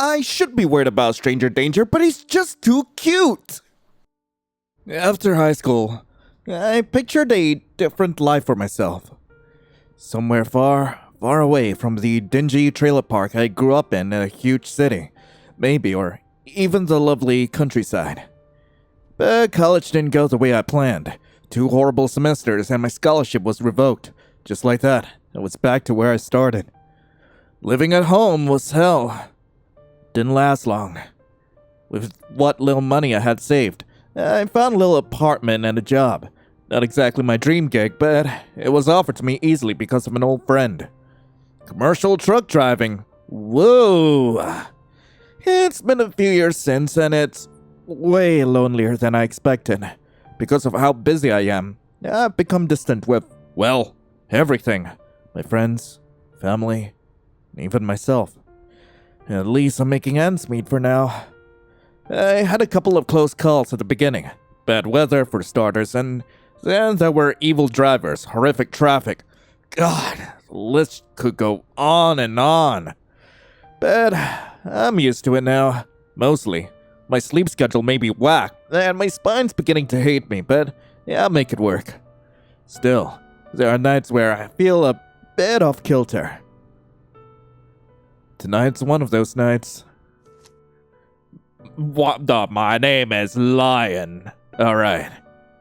I should be worried about stranger danger, but he's just too cute. After high school, I pictured a different life for myself. Somewhere far, far away from the dingy trailer park I grew up in a huge city. Maybe, or even the lovely countryside. But college didn't go the way I planned. 2 horrible semesters and my scholarship was revoked. Just like that, I was back to where I started. Living at home was hell. Didn't last long. With what little money I had saved, I found a little apartment and a job. Not exactly my dream gig, but it was offered to me easily because of an old friend. Commercial truck driving. Whoa! It's been a few years since, and it's way lonelier than I expected. Because of how busy I am, I've become distant with, well, everything. My friends, family, and even myself. At least I'm making ends meet for now. I had a couple of close calls at the beginning. Bad weather, for starters, and then there were evil drivers, horrific traffic. God, the list could go on and on. But I'm used to it now, mostly. My sleep schedule may be whack, and my spine's beginning to hate me, but yeah, I'll make it work. Still, there are nights where I feel a bit off kilter. Tonight's one of those nights. What the? My name is Lion. Alright,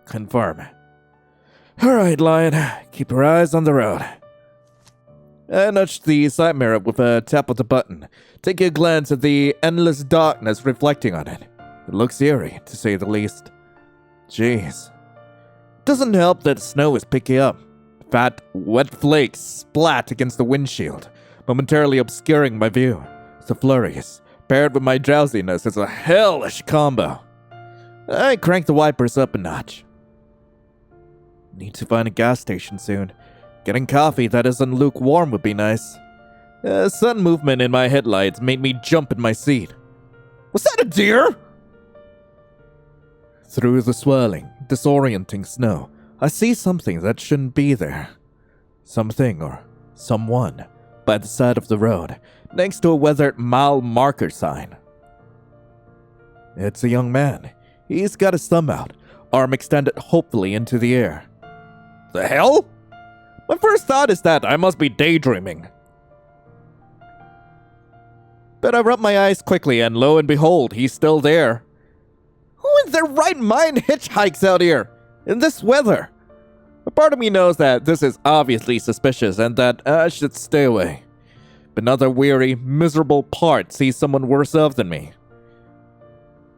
confirm. Alright, Lion, keep your eyes on the road. I nudged the side mirror with a tap of the button, taking a glance at the endless darkness reflecting on it. It looks eerie, to say the least. Jeez. Doesn't help that snow is picking up. Fat, wet flakes splat against the windshield, momentarily obscuring my view. The flurries, paired with my drowsiness, is a hellish combo. I cranked the wipers up a notch. Need to find a gas station soon. Getting coffee that isn't lukewarm would be nice. Sudden movement in my headlights made me jump in my seat. Was that a deer? Through the swirling, disorienting snow, I see something that shouldn't be there. Something or someone by the side of the road, next to a weathered mile marker sign. It's a young man. He's got his thumb out, arm extended hopefully into the air. The hell? My first thought is that I must be daydreaming. But I rubbed my eyes quickly, and lo and behold, he's still there. Who in their right mind hitchhikes out here, in this weather? A part of me knows that this is obviously suspicious and that I should stay away. But another weary, miserable part sees someone worse off than me.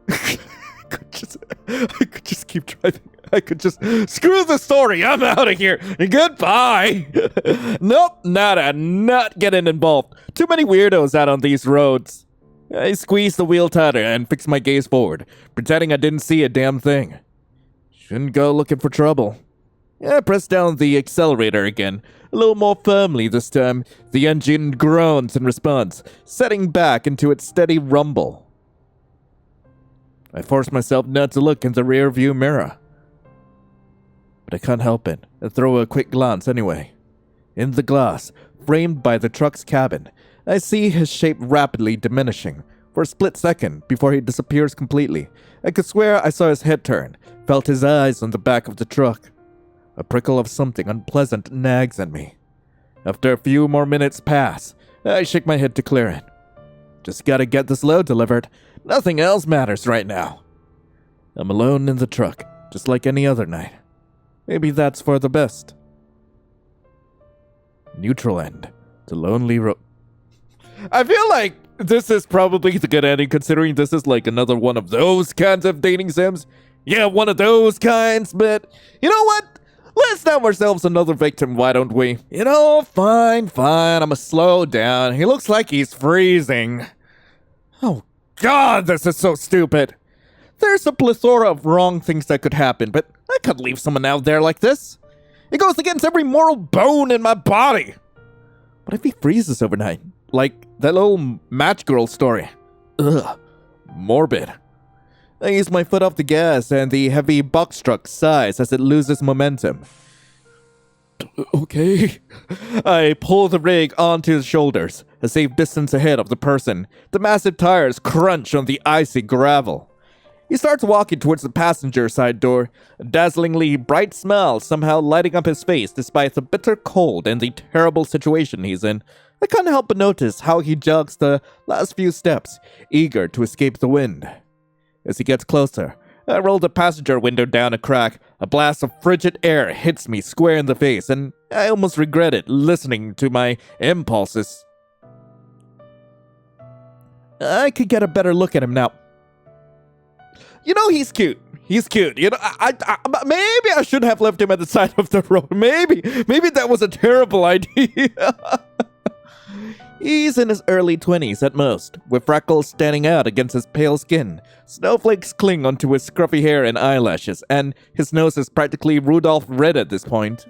I could just keep driving. I could just screw the story. I'm out of here. Goodbye. Nope, not getting involved. Too many weirdos out on these roads. I squeezed the wheel tighter and fixed my gaze forward, pretending I didn't see a damn thing. Shouldn't go looking for trouble. I pressed down the accelerator again, a little more firmly this time. The engine groans in response, setting back into its steady rumble. I forced myself not to look in the rear view mirror. But I can't help it, and throw a quick glance anyway. In the glass, framed by the truck's cabin, I see his shape rapidly diminishing. For a split second, before he disappears completely, I could swear I saw his head turn, felt his eyes on the back of the truck. A prickle of something unpleasant nags at me. After a few more minutes pass, I shake my head to clear it. Just gotta get this load delivered. Nothing else matters right now. I'm alone in the truck, just like any other night. Maybe that's for the best. Neutral end. The lonely road. I feel like this is probably the good ending, considering this is like another one of those kinds of dating sims. Yeah, one of those kinds, but you know what? Let's nab ourselves another victim, why don't we? You know, fine, I'ma slow down. He looks like he's freezing. Oh God, this is so stupid. There's a plethora of wrong things that could happen, but I can't leave someone out there like this. It goes against every moral bone in my body. What if he freezes overnight? Like that little match girl story. Ugh, morbid. I use my foot off the gas and the heavy box truck sighs as it loses momentum. Okay. I pull the rig onto his shoulders, a safe distance ahead of the person. The massive tires crunch on the icy gravel. He starts walking towards the passenger side door, a dazzlingly bright smile somehow lighting up his face despite the bitter cold and the terrible situation he's in. I can't help but notice how he jogs the last few steps, eager to escape the wind. As he gets closer, I roll the passenger window down a crack. A blast of frigid air hits me square in the face, and I almost regret it listening to my impulses. I could get a better look at him now. You know, he's cute. He's cute. You know, maybe I should have left him at the side of the road. Maybe that was a terrible idea. He's in his early 20s at most, with freckles standing out against his pale skin. Snowflakes cling onto his scruffy hair and eyelashes, and his nose is practically Rudolph red at this point.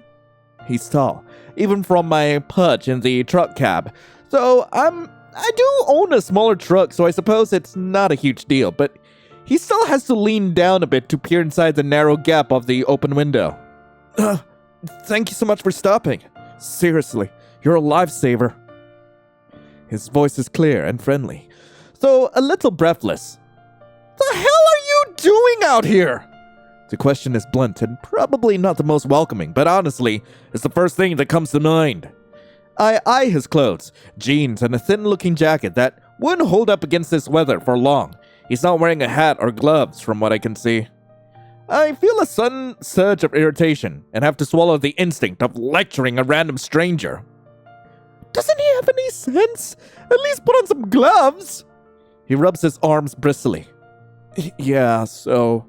He's tall, even from my pudge in the truck cab. So I do own a smaller truck, so I suppose it's not a huge deal, but he still has to lean down a bit to peer inside the narrow gap of the open window. Thank you so much for stopping. Seriously, you're a lifesaver. His voice is clear and friendly, though a little breathless. The hell are you doing out here? The question is blunt and probably not the most welcoming, but honestly, it's the first thing that comes to mind. I eye his clothes, jeans and a thin-looking jacket that wouldn't hold up against this weather for long. He's not wearing a hat or gloves from what I can see. I feel a sudden surge of irritation and have to swallow the instinct of lecturing a random stranger. Doesn't he have any sense? At least put on some gloves. He rubs his arms bristly. Yeah, so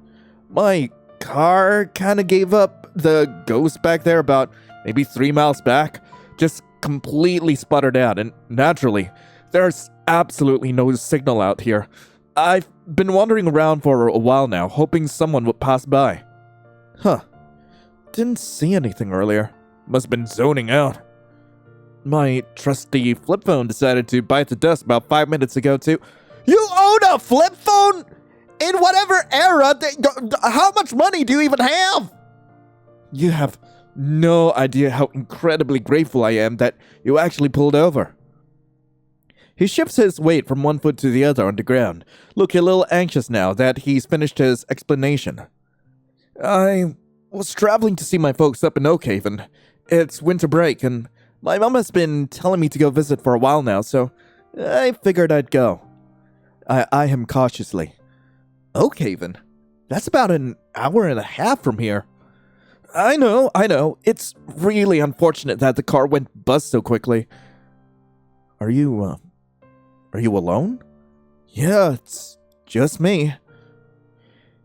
my car kind of gave up the ghost back there about maybe 3 miles back. Just completely sputtered out, and naturally, there's absolutely no signal out here. I've been wandering around for a while now, hoping someone would pass by. Huh. Didn't see anything earlier. Must have been zoning out. My trusty flip phone decided to bite the dust about 5 minutes ago, too. You own a flip phone? In whatever era? How much money do you even have? You have no idea how incredibly grateful I am that you actually pulled over. He shifts his weight from one foot to the other on the ground, looking a little anxious now that he's finished his explanation. I was traveling to see my folks up in Oak Haven. It's winter break, and my mom has been telling me to go visit for a while now, so I figured I'd go. I eye him cautiously. Oak Haven? That's about an hour and a half from here. I know. It's really unfortunate that the car went bust so quickly. Are you alone? Yeah, it's just me.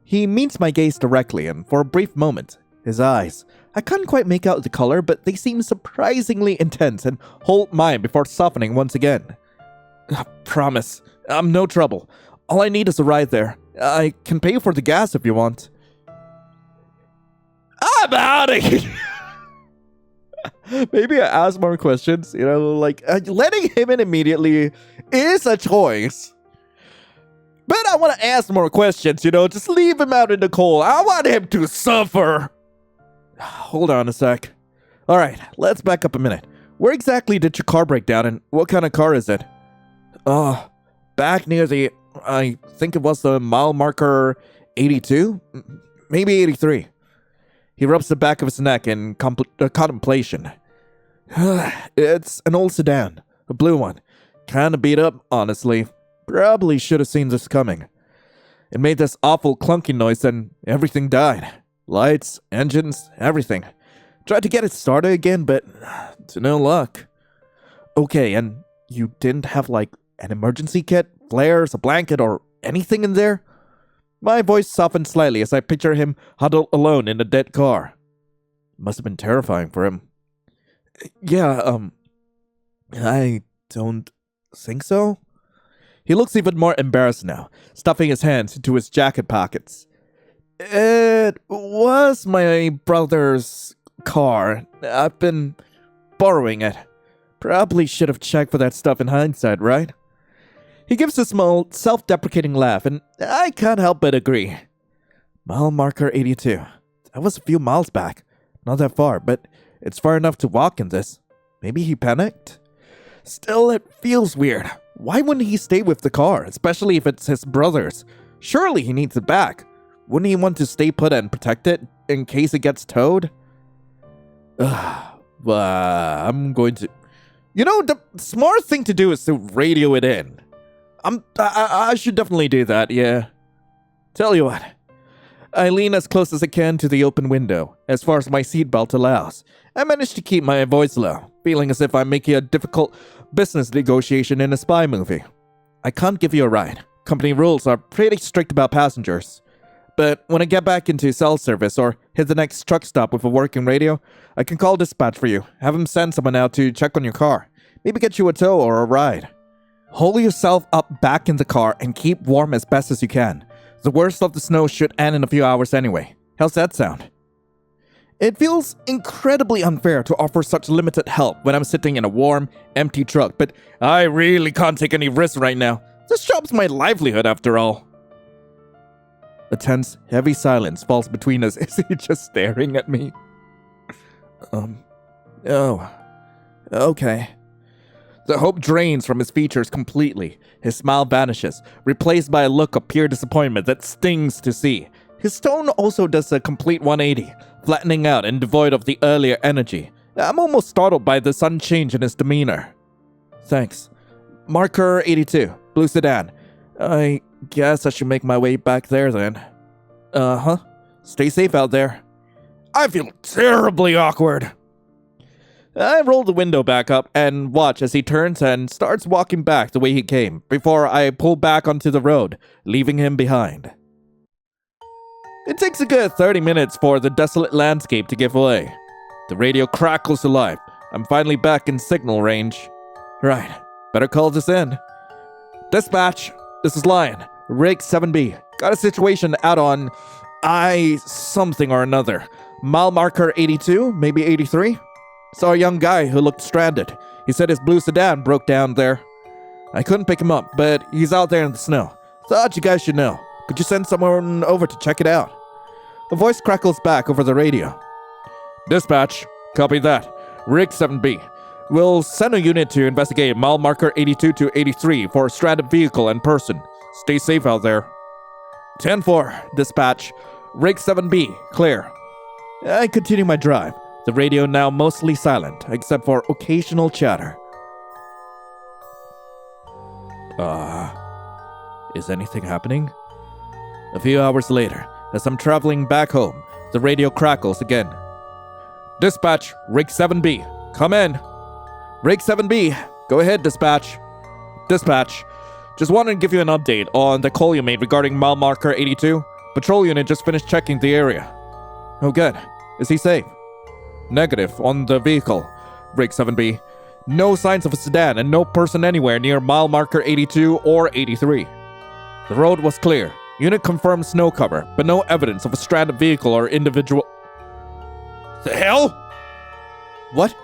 He meets my gaze directly, and for a brief moment, his eyes, I couldn't quite make out the color, but they seem surprisingly intense and hold mine before softening once again. Promise, I'm no trouble. All I need is a ride there. I can pay for the gas if you want. I'm out of here! Maybe I ask more questions, like letting him in immediately is a choice. But I want to ask more questions, just leave him out in the cold. I want him to suffer. Hold on a sec. Alright, let's back up a minute. Where exactly did your car break down, and what kind of car is it? Back near I think it was the mile marker 82? Maybe 83. He rubs the back of his neck in contemplation. It's an old sedan, a blue one. Kinda beat up, honestly. Probably should have seen this coming. It made this awful clunking noise and everything died. Lights, engines, everything. Tried to get it started again, but to no luck. Okay, and you didn't have, an emergency kit, flares, a blanket, or anything in there? My voice softened slightly as I picture him huddled alone in a dead car. Must have been terrifying for him. Yeah, I don't think so. He looks even more embarrassed now, stuffing his hands into his jacket pockets. It was my brother's car. I've been borrowing it. Probably should have checked for that stuff in hindsight, right? He gives a small, self-deprecating laugh, and I can't help but agree. Mile marker 82. That was a few miles back. Not that far, but It's far enough to walk in this. Maybe he panicked? Still, it feels weird. Why wouldn't he stay with the car, especially if it's his brother's? Surely he needs it back. Wouldn't he want to stay put and protect it in case it gets towed? I'm going to... the smart thing to do is to radio it in. I should definitely do that, yeah. Tell you what. I lean as close as I can to the open window, as far as my seatbelt allows. I manage to keep my voice low, feeling as if I'm making a difficult business negotiation in a spy movie. I can't give you a ride. Company rules are pretty strict about passengers. But when I get back into cell service or hit the next truck stop with a working radio, I can call dispatch for you, have them send someone out to check on your car, maybe get you a tow or a ride. Hold yourself up back in the car and keep warm as best as you can. The worst of the snow should end in a few hours anyway. How's that sound? It feels incredibly unfair to offer such limited help when I'm sitting in a warm, empty truck, but I really can't take any risks right now. This job's my livelihood after all. A tense, heavy silence falls between us. Is he just staring at me? Oh. Okay. The hope drains from his features completely. His smile vanishes, replaced by a look of pure disappointment that stings to see. His tone also does a complete 180, flattening out and devoid of the earlier energy. I'm almost startled by the sudden change in his demeanor. Thanks. Marker 82, blue sedan. I guess I should make my way back there then. Uh-huh. Stay safe out there. I feel terribly awkward. I roll the window back up and watch as he turns and starts walking back the way he came, before I pull back onto the road, leaving him behind. It takes a good 30 minutes for the desolate landscape to give way. The radio crackles to life. I'm finally back in signal range. Right, better call this in. Dispatch, this is Lion, Rig 7B. Got a situation out on something or another. Mile marker 82, maybe 83? Saw a young guy who looked stranded. He said his blue sedan broke down there. I couldn't pick him up, but he's out there in the snow. Thought you guys should know. Could you send someone over to check it out? A voice crackles back over the radio. Dispatch, copy that. Rig 7B. We'll send a unit to investigate mile marker 82 to 83 for a stranded vehicle and person. Stay safe out there. 10-4, dispatch. Rig 7B, clear. I continue my drive. The radio now mostly silent, except for occasional chatter. Is anything happening? A few hours later, as I'm traveling back home, the radio crackles again. Dispatch, Rig 7B, come in. Rig 7B, go ahead, dispatch. Dispatch, just wanted to give you an update on the call you made regarding mile marker 82. Patrol unit just finished checking the area. Oh good, is he safe? Negative on the vehicle, Rig 7B. No signs of a sedan and no person anywhere near mile marker 82 or 83. The road was clear. Unit confirmed snow cover, but no evidence of a stranded vehicle or individual. The hell? What?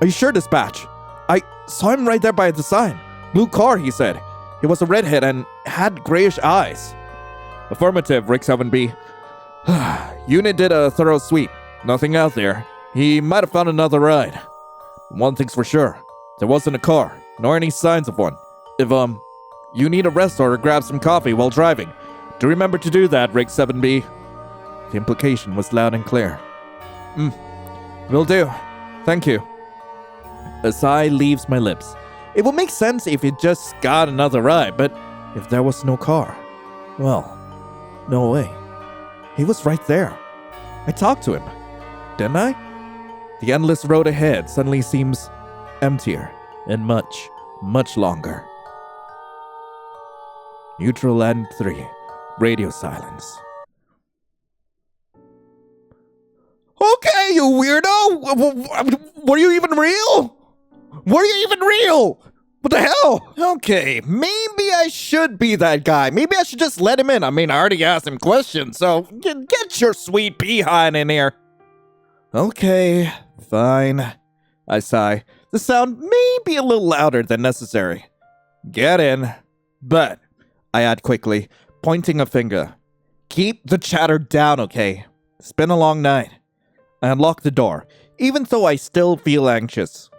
Are you sure, dispatch? I saw him right there by the sign. Blue car, he said. He was a redhead and had grayish eyes. Affirmative, Rig 7B. Unit did a thorough sweep. Nothing out there. He might have found another ride. One thing's for sure. There wasn't a car, nor any signs of one. If, you need a rest or grab some coffee while driving, do remember to do that, Rig 7B. The implication was loud and clear. Will do. Thank you. A sigh leaves my lips. It would make sense if he just got another ride, but if there was no car, well, no way. He was right there. I talked to him, didn't I? The endless road ahead suddenly seems emptier and much, much longer. Neutral end 3. Radio silence. Okay, you weirdo! Were you even real? Were you even real? What the hell? Okay, maybe I should be that guy. Maybe I should just let him in. I mean, I already asked him questions, so get your sweet behind in here. Okay, fine. I sigh. The sound may be a little louder than necessary. Get in. But, I add quickly, pointing a finger. Keep the chatter down, okay? It's been a long night. I unlock the door, even though I still feel anxious.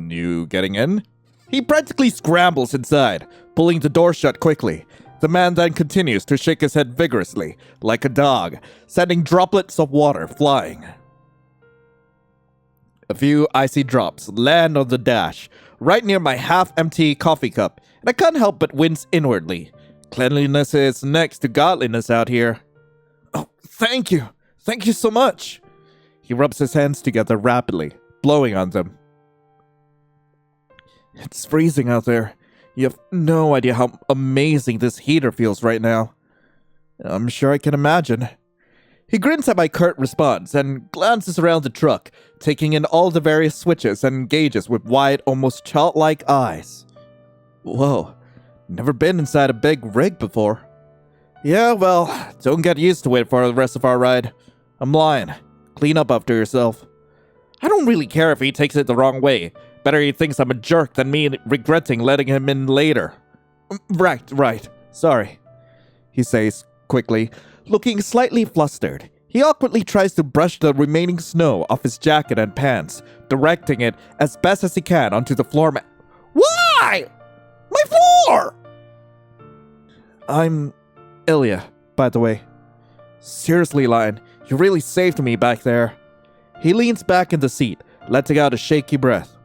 You getting in? He practically scrambles inside, pulling the door shut quickly. The man then continues to shake his head vigorously, like a dog, sending droplets of water flying. A few icy drops land on the dash, right near my half-empty coffee cup, and I can't help but wince inwardly. Cleanliness is next to godliness out here. Oh, thank you. Thank you so much. He rubs his hands together rapidly, blowing on them. It's freezing out there. You have no idea how amazing this heater feels right now. I'm sure I can imagine. He grins at my curt response and glances around the truck, taking in all the various switches and gauges with wide, almost childlike eyes. Whoa, never been inside a big rig before. Yeah, well, don't get used to it for the rest of our ride. I'm lying. Clean up after yourself. I don't really care if he takes it the wrong way. Better he thinks I'm a jerk than me regretting letting him in later. Right. Sorry, he says quickly, looking slightly flustered. He awkwardly tries to brush the remaining snow off his jacket and pants, directing it as best as he can onto the floor mat. Why? My floor! I'm Ilya, by the way. Seriously, Lion, you really saved me back there. He leans back in the seat, letting out a shaky breath.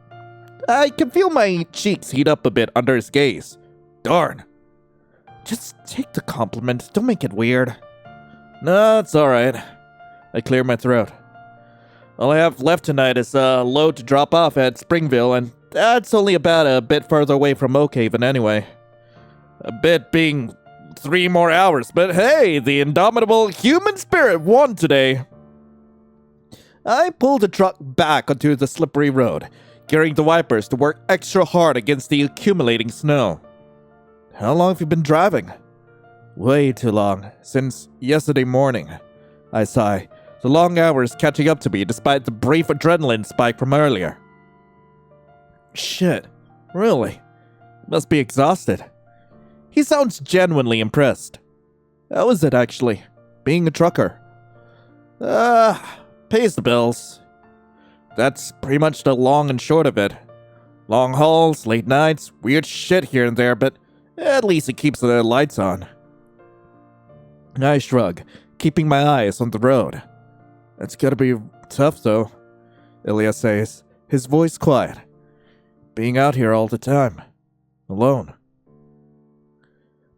I can feel my cheeks heat up a bit under his gaze. Darn. Just take the compliment, don't make it weird. No, it's alright. I clear my throat. All I have left tonight is a load to drop off at Springville, and that's only about a bit further away from Oakhaven anyway. A bit being 3 more hours, but hey, the indomitable human spirit won today. I pull the truck back onto the slippery road, gearing the wipers to work extra hard against the accumulating snow. How long have you been driving? Way too long, since yesterday morning. I sigh, the long hours catching up to me despite the brief adrenaline spike from earlier. Shit, really? Must be exhausted. He sounds genuinely impressed. How is it actually, being a trucker? Pays the bills. That's pretty much the long and short of it. Long hauls, late nights, weird shit here and there, but at least it keeps the lights on. I shrug, keeping my eyes on the road. It's gotta be tough though, Ilya says, his voice quiet. Being out here all the time. Alone.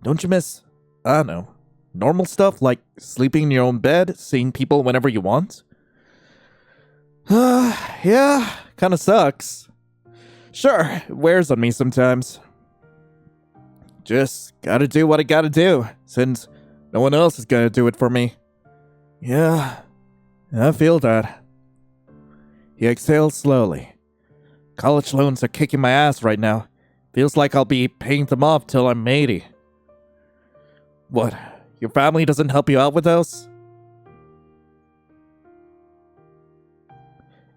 Don't you miss, I don't know, normal stuff like sleeping in your own bed, seeing people whenever you want? Yeah, kinda sucks. Sure, it wears on me sometimes. Just gotta do what I gotta do, since no one else is gonna do it for me. Yeah, I feel that. He exhales slowly. College loans are kicking my ass right now. Feels like I'll be paying them off till I'm 80. What, your family doesn't help you out with those?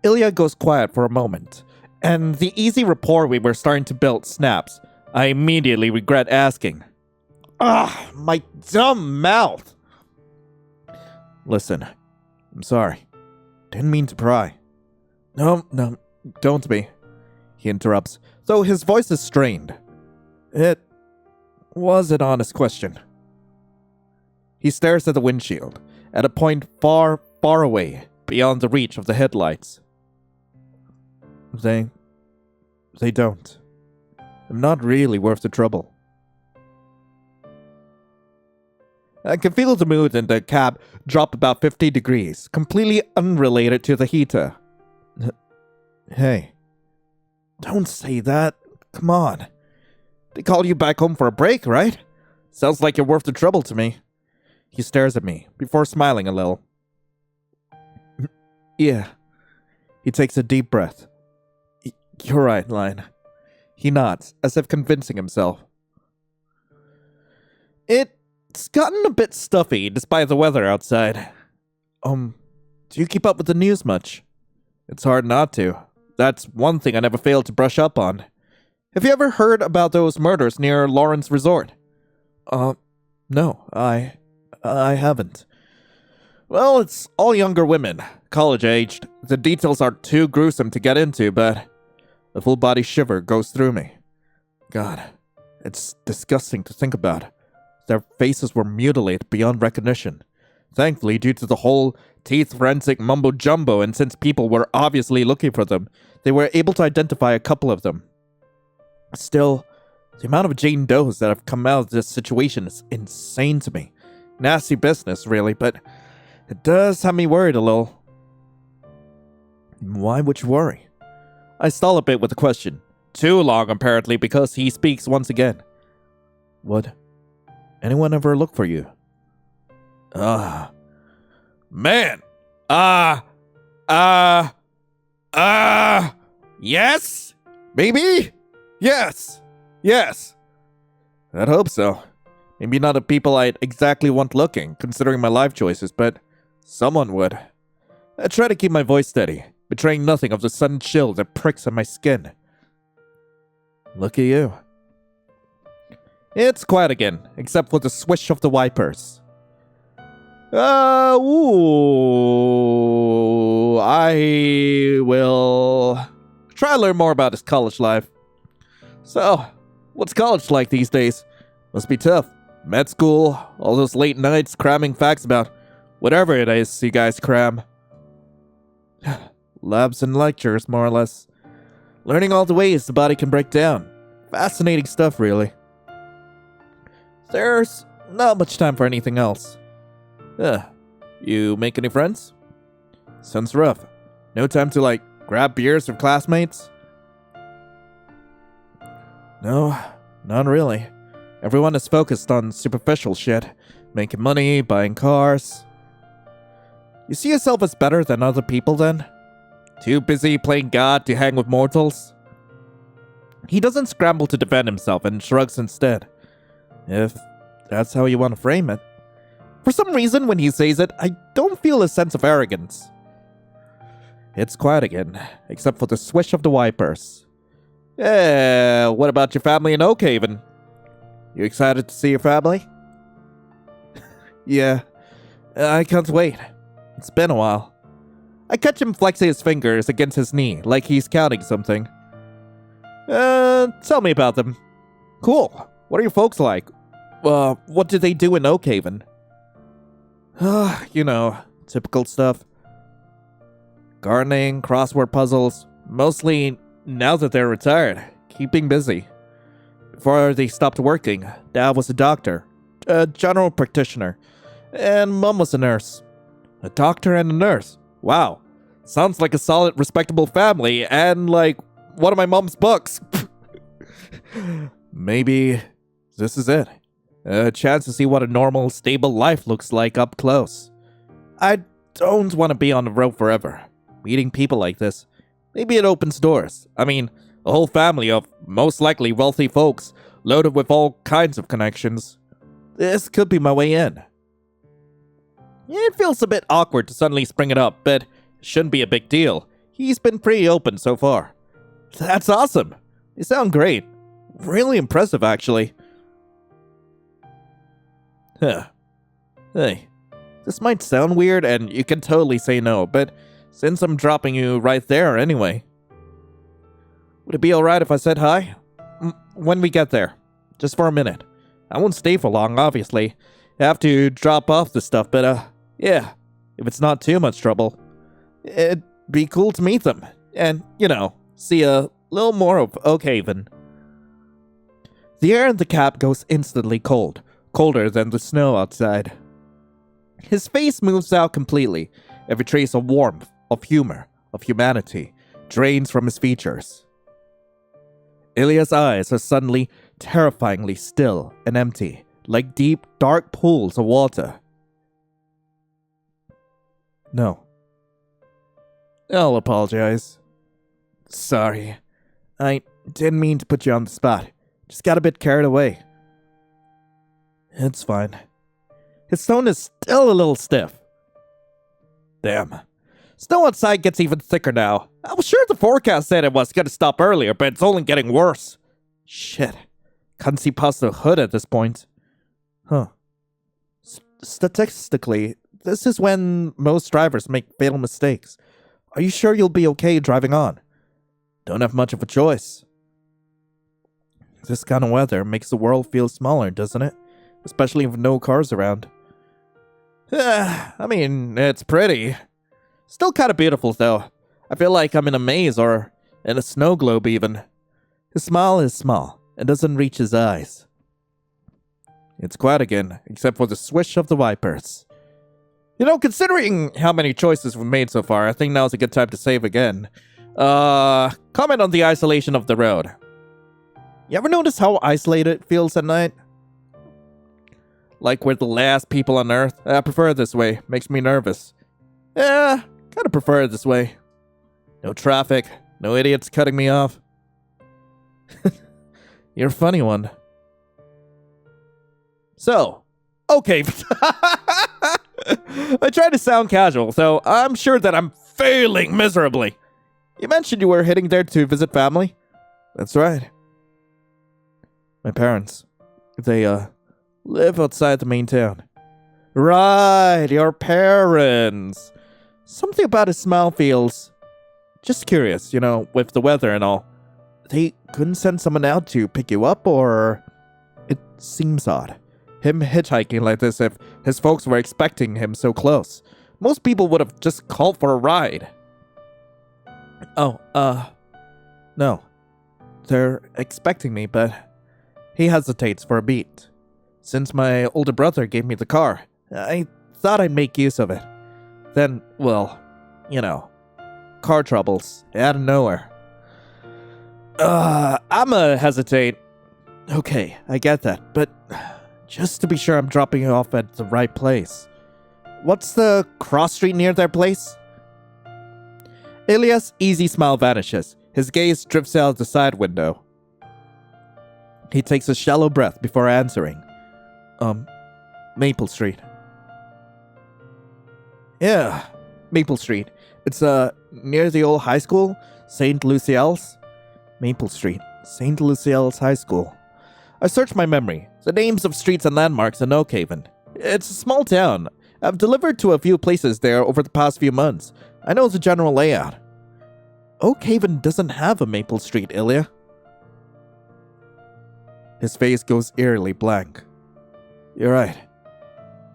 Ilya goes quiet for a moment, and the easy rapport we were starting to build snaps. I immediately regret asking. My dumb mouth! Listen, I'm sorry. Didn't mean to pry. No, don't be. He interrupts, though his voice is strained. It was an honest question. He stares at the windshield, at a point far, far away, beyond the reach of the headlights. They don't. I'm not really worth the trouble. I can feel the mood in the cab drop about 50 degrees, completely unrelated to the heater. Hey, don't say that. Come on. They called you back home for a break, right? Sounds like you're worth the trouble to me. He stares at me, before smiling a little. Yeah. He takes a deep breath. You're right, Lion. He nods, as if convincing himself. It's gotten a bit stuffy, despite the weather outside. Do you keep up with the news much? It's hard not to. That's one thing I never fail to brush up on. Have you ever heard about those murders near Lawrence Resort? No, I haven't. Well, it's all younger women. college-aged. The details are too gruesome to get into, but a full-body shiver goes through me. God, it's disgusting to think about. Their faces were mutilated beyond recognition. Thankfully, due to the whole teeth forensic mumbo-jumbo, and since people were obviously looking for them, they were able to identify a couple of them. Still, the amount of Jane Does that have come out of this situation is insane to me. Nasty business, really, but it does have me worried a little. Why would you worry? I stall a bit with the question. Too long, apparently, because he speaks once again. Would anyone ever look for you? Man! Yes? Maybe? Yes! I'd hope so. Maybe not the people I'd exactly want looking, considering my life choices, but someone would. I try to keep my voice steady, betraying nothing of the sudden chill that pricks at my skin. Look at you. It's quiet again, except for the swish of the wipers. I will try to learn more about his college life. So, what's college like these days? Must be tough. Med school, all those late nights cramming facts about whatever it is you guys cram. Labs and lectures, more or less. Learning all the ways the body can break down. Fascinating stuff, really. There's not much time for anything else. You make any friends? Sounds rough. No time to, grab beers with classmates? No, not really. Everyone is focused on superficial shit. Making money, buying cars. You see yourself as better than other people, then? Too busy playing God to hang with mortals? He doesn't scramble to defend himself and shrugs instead. If that's how you want to frame it. For some reason, when he says it, I don't feel a sense of arrogance. It's quiet again, except for the swish of the wipers. What about your family in Oakhaven? You excited to see your family? Yeah, I can't wait. It's been a while. I catch him flexing his fingers against his knee, like he's counting something. Tell me about them. Cool. What are your folks like? What do they do in Oakhaven? Typical stuff. Gardening, crossword puzzles. Mostly now that they're retired. Keeping busy. Before they stopped working, Dad was a doctor. A general practitioner. And Mom was a nurse. A doctor and a nurse. Wow. Sounds like a solid, respectable family, and like one of my mom's books. Maybe this is it. A chance to see what a normal, stable life looks like up close. I don't want to be on the road forever. Meeting people like this, maybe it opens doors. I mean, a whole family of most likely wealthy folks, loaded with all kinds of connections. This could be my way in. It feels a bit awkward to suddenly spring it up, but it shouldn't be a big deal. He's been pretty open so far. That's awesome. You sound great. Really impressive, actually. Hey, this might sound weird and you can totally say no, but since I'm dropping you right there anyway. Would it be alright if I said hi? When we get there. Just for a minute. I won't stay for long, obviously. I have to drop off the stuff, but yeah. If it's not too much trouble. It'd be cool to meet them. And, see a little more of Oakhaven. The air in the cab goes instantly cold. Colder than the snow outside. His face moves out completely. Every trace of warmth, of humor, of humanity drains from his features. Ilya's eyes are suddenly terrifyingly still and empty, like deep, dark pools of water. No. I'll apologize. Sorry. I didn't mean to put you on the spot. Just got a bit carried away. It's fine. His tone is still a little stiff. Damn. Snow outside gets even thicker now. I was sure the forecast said it was going to stop earlier, but it's only getting worse. Shit. Can't see past the hood at this point. Huh. Statistically, This is when most drivers make fatal mistakes. Are you sure you'll be okay driving on? Don't have much of a choice. This kind of weather makes the world feel smaller, doesn't it? Especially with no cars around. I mean, it's pretty. Still kind of beautiful, though. I feel like I'm in a maze or in a snow globe, even. His smile is small and doesn't reach his eyes. It's quiet again, except for the swish of the wipers. You know, considering how many choices we've made so far, I think now's a good time to save again. Comment on the isolation of the road. You ever notice how isolated it feels at night? Like we're the last people on Earth? I prefer it this way. Makes me nervous. Yeah, kind of prefer it this way. No traffic. No idiots cutting me off. You're a funny one. So, okay. I try to sound casual, so I'm sure that I'm failing miserably. You mentioned you were heading there to visit family? That's right. My parents. They, live outside the main town. Right, your parents. Something about his smile feels... Just curious, you know, with the weather and all. They couldn't send someone out to pick you up, or... It seems odd. Him hitchhiking like this if his folks were expecting him so close. Most people would have just called for a ride. Oh, no. They're expecting me, but... He hesitates for a beat. Since my older brother gave me the car, I thought I'd make use of it. Then, well, you know, car troubles out of nowhere. I'ma hesitate. Okay, I get that, but just to be sure I'm dropping you off at the right place. What's the cross street near their place? Ilya's easy smile vanishes. His gaze drifts out the side window. He takes a shallow breath before answering. Maple Street. Yeah, Maple Street. It's, near the old high school, St. Lucille's. Maple Street, St. Lucille's High School. I searched my memory, the names of streets and landmarks in Oakhaven. It's a small town. I've delivered to a few places there over the past few months. I know the general layout. Oakhaven doesn't have a Maple Street, Ilya. His face goes eerily blank. You're right.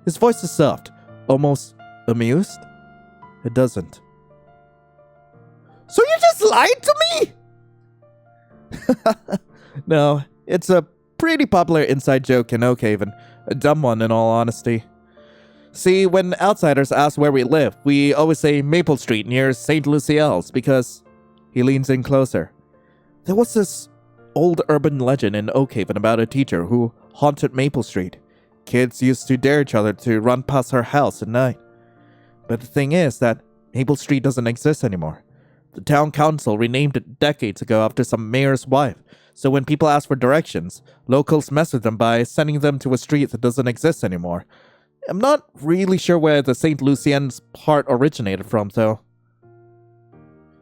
His voice is soft, almost amused. It doesn't. So you just lied to me? No, it's a pretty popular inside joke in Oakhaven. A dumb one, in all honesty. See, when outsiders ask where we live, we always say Maple Street near St. Lucille's because... He leans in closer. There was this old urban legend in Oakhaven about a teacher who haunted Maple Street. Kids used to dare each other to run past her house at night. But the thing is that Maple Street doesn't exist anymore. The town council renamed it decades ago after some mayor's wife, so when people ask for directions, locals mess with them by sending them to a street that doesn't exist anymore. I'm not really sure where the St. Lucien's part originated from, though.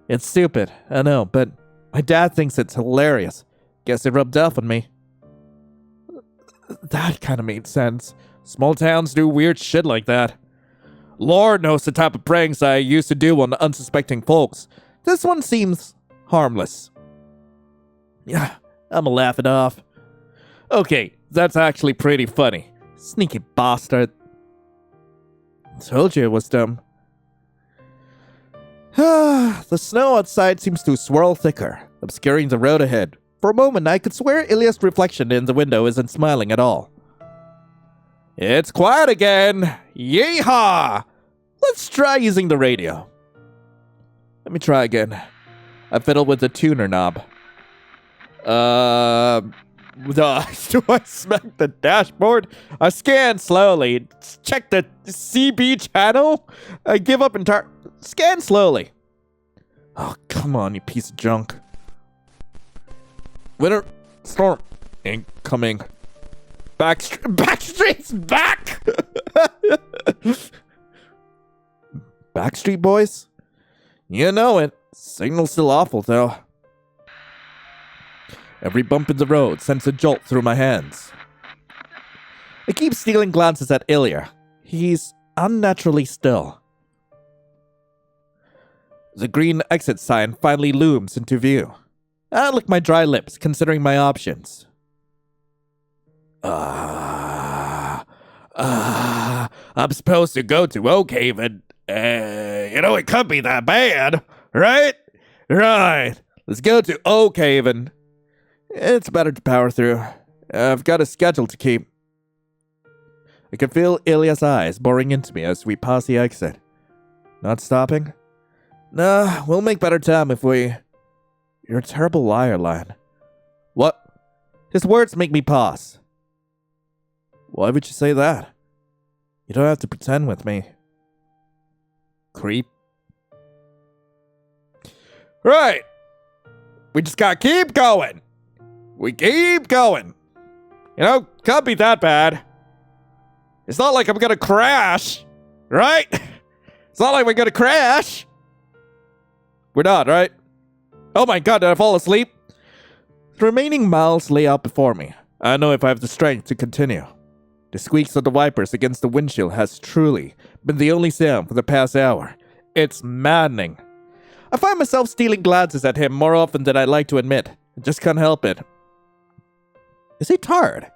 It's stupid, I know, but my dad thinks it's hilarious. Guess it rubbed off on me. That kind of made sense. Small towns do weird shit like that. Lord knows the type of pranks I used to do on unsuspecting folks. This one seems harmless. Yeah, I'ma laugh it off. Okay, that's actually pretty funny. Sneaky bastard. Told you it was dumb. The snow outside seems to swirl thicker, obscuring the road ahead. For a moment, I could swear Ilya's reflection in the window isn't smiling at all. It's quiet again! Yeehaw! Let's try using the radio. Let me try again. I fiddle with the tuner knob. Do I smack the dashboard? I scan slowly. Check the CB channel. I give up entire... Scan slowly. Oh, come on, you piece of junk. Winter storm incoming. Backstreet's back! Backstreet Boys? You know it. Signal's still awful, though. Every bump in the road sends a jolt through my hands. I keep stealing glances at Ilya. He's unnaturally still. The green exit sign finally looms into view. I lick my dry lips, considering my options. I'm supposed to go to Oak Haven. It can't be that bad, right? Right. Let's go to Oak Haven. It's better to power through. I've got a schedule to keep. I can feel Ilya's eyes boring into me as we pass the exit. Not stopping? Nah, we'll make better time if we... You're a terrible liar, Lion. What? His words make me pause. Why would you say that? You don't have to pretend with me. Creep. Right. We just gotta keep going. We keep going. Can't be that bad. It's not like I'm gonna crash. Right? It's not like we're gonna crash. We're not, right? Oh my god, did I fall asleep? The remaining miles lay out before me. I don't know if I have the strength to continue. The squeaks of the wipers against the windshield has truly been the only sound for the past hour. It's maddening. I find myself stealing glances at him more often than I'd like to admit. I just can't help it. Is he tired?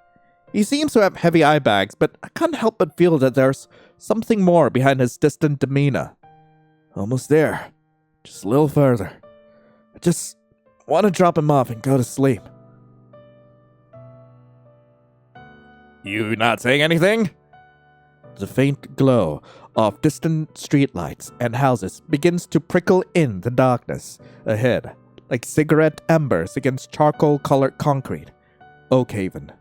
He seems to have heavy eye bags, but I can't help but feel that there's something more behind his distant demeanor. Almost there. Just a little further. I just want to drop him off and go to sleep. You not saying anything? The faint glow of distant streetlights and houses begins to prickle in the darkness ahead, like cigarette embers against charcoal-colored concrete. Oak Haven.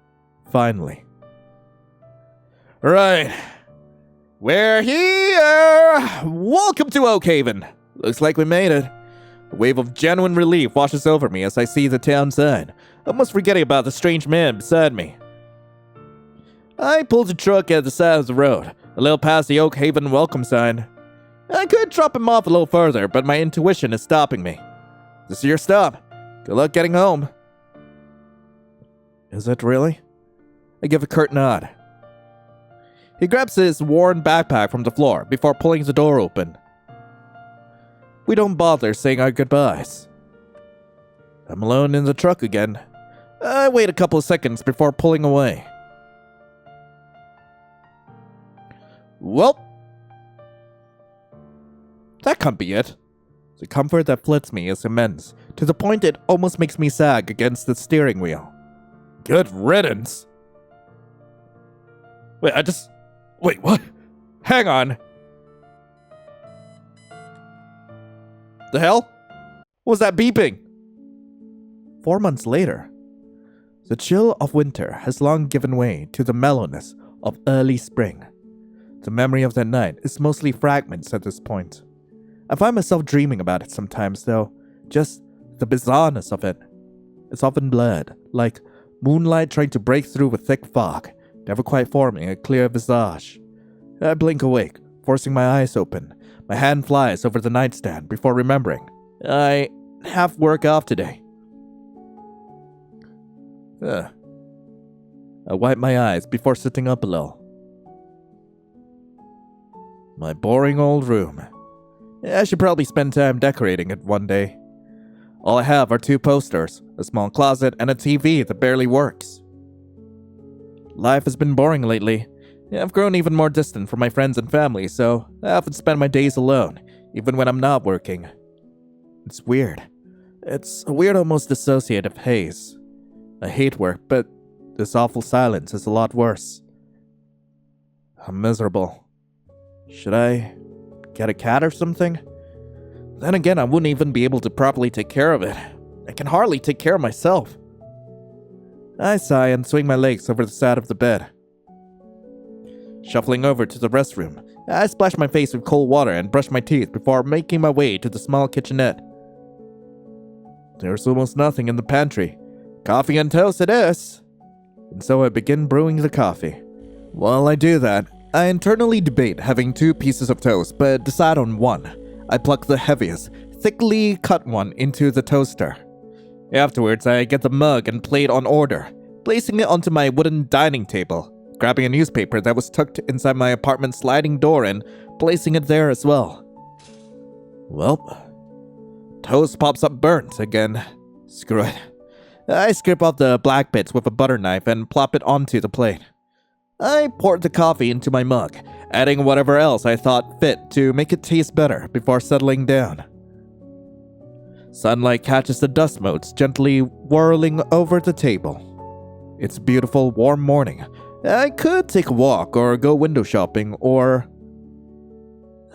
Finally. Right. We're here! Welcome to Oak Haven. Looks like we made it. A wave of genuine relief washes over me as I see the town sign, almost forgetting about the strange man beside me. I pulled the truck at the side of the road, a little past the Oak Haven welcome sign. I could drop him off a little further, but my intuition is stopping me. This is your stop. Good luck getting home. Is it really? I give a curt nod. He grabs his worn backpack from the floor before pulling the door open. We don't bother saying our goodbyes. I'm alone in the truck again. I wait a couple of seconds before pulling away. Well, that can't be it. The comfort that floods me is immense, to the point it almost makes me sag against the steering wheel. Good riddance. Wait, what? Hang on. The hell? What was that beeping? 4 months later. The chill of winter has long given way to the mellowness of early spring. The memory of that night is mostly fragments at this point. I find myself dreaming about it sometimes, though. Just the bizarreness of it. It's often blurred, like moonlight trying to break through with thick fog, never quite forming a clear visage. I blink awake, forcing my eyes open. My hand flies over the nightstand before remembering. I have work off today. I wipe my eyes before sitting up a little. My boring old room. I should probably spend time decorating it one day. All I have are 2 posters, a small closet, and a TV that barely works. Life has been boring lately. I've grown even more distant from my friends and family, so I often spend my days alone, even when I'm not working. It's weird. It's a weird, almost dissociative haze. I hate work, but this awful silence is a lot worse. I'm miserable. Should I get a cat or something? Then again, I wouldn't even be able to properly take care of it. I can hardly take care of myself. I sigh and swing my legs over the side of the bed. Shuffling over to the restroom, I splash my face with cold water and brush my teeth before making my way to the small kitchenette. There's almost nothing in the pantry. Coffee and toast it is. And so I begin brewing the coffee. While I do that, I internally debate having 2 pieces of toast, but decide on one. I pluck the heaviest, thickly cut one into the toaster. Afterwards, I get the mug and plate on order, placing it onto my wooden dining table. grabbing a newspaper that was tucked inside my apartment sliding door and placing it there as well. Well, toast pops up burnt again. Screw it. I scrape off the black bits with a butter knife and plop it onto the plate. I poured the coffee into my mug, adding whatever else I thought fit to make it taste better before settling down. Sunlight catches the dust motes gently whirling over the table. It's a beautiful, warm morning. I could take a walk or go window shopping or...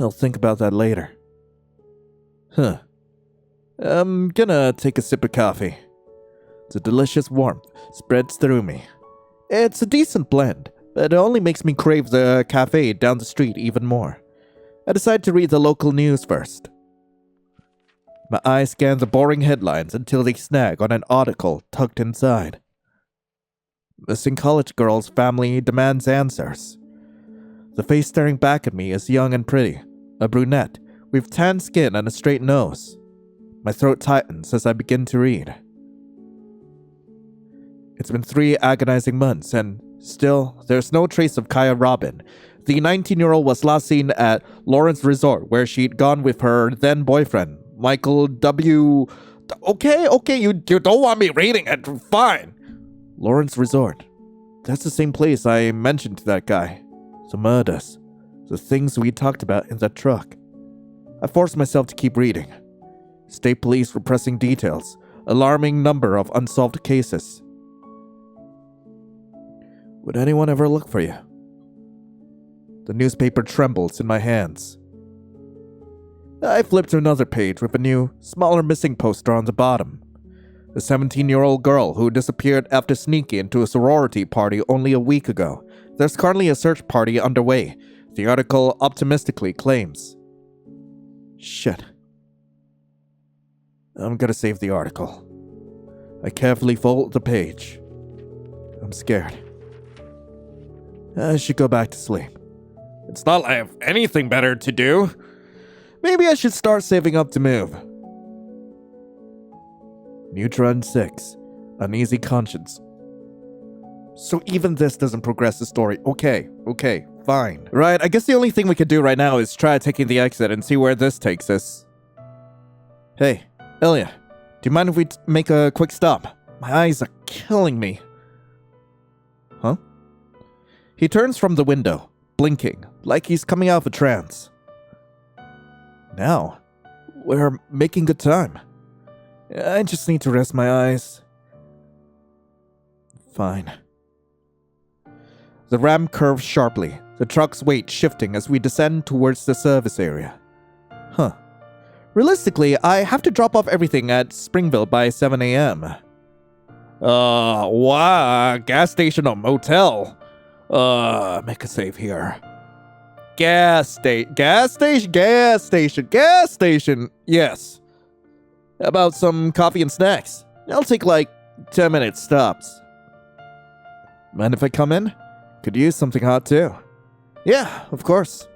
I'll think about that later. I'm gonna take a sip of coffee. The delicious warmth spreads through me. It's a decent blend, but it only makes me crave the cafe down the street even more. I decide to read the local news first. My eye scans the boring headlines until they snag on an article tucked inside. Missing college girl's family demands answers. The face staring back at me is young and pretty, a brunette with tan skin and a straight nose. My throat tightens as I begin to read. It's been 3 agonizing months, and still, there's no trace of Kaya Robin. The 19-year-old was last seen at Lawrence Resort, where she'd gone with her then-boyfriend, Michael W. Okay, you don't want me reading it, fine. Lawrence Resort. That's the same place I mentioned to that guy. The murders. The things we talked about in that truck. I forced myself to keep reading. State police repressing details. Alarming number of unsolved cases. Would anyone ever look for you? The newspaper trembles in my hands. I flip to another page with a new, smaller missing poster on the bottom. The 17-year-old girl who disappeared after sneaking into a sorority party only a week ago. There's currently a search party underway, the article optimistically claims. Shit. I'm gonna save the article. I carefully fold the page. I'm scared. I should go back to sleep. It's not like I have anything better to do. Maybe I should start saving up to move. Neutron 6. Uneasy conscience. So even this doesn't progress the story. Okay, fine. Right, I guess the only thing we could do right now is try taking the exit and see where this takes us. Hey, Ilya, do you mind if we make a quick stop? My eyes are killing me. Huh? He turns from the window, blinking, like he's coming out of a trance. Now, we're making good time. I just need to rest my eyes. Fine. The ramp curves sharply, the truck's weight shifting as we descend towards the service area. Realistically, I have to drop off everything at Springville by 7 a.m. Wow, gas station or motel? Make a save here. Gas station. Yes. How about some coffee and snacks? I'll take like 10-minute stops. Mind if I come in? Could use something hot too. Yeah, of course.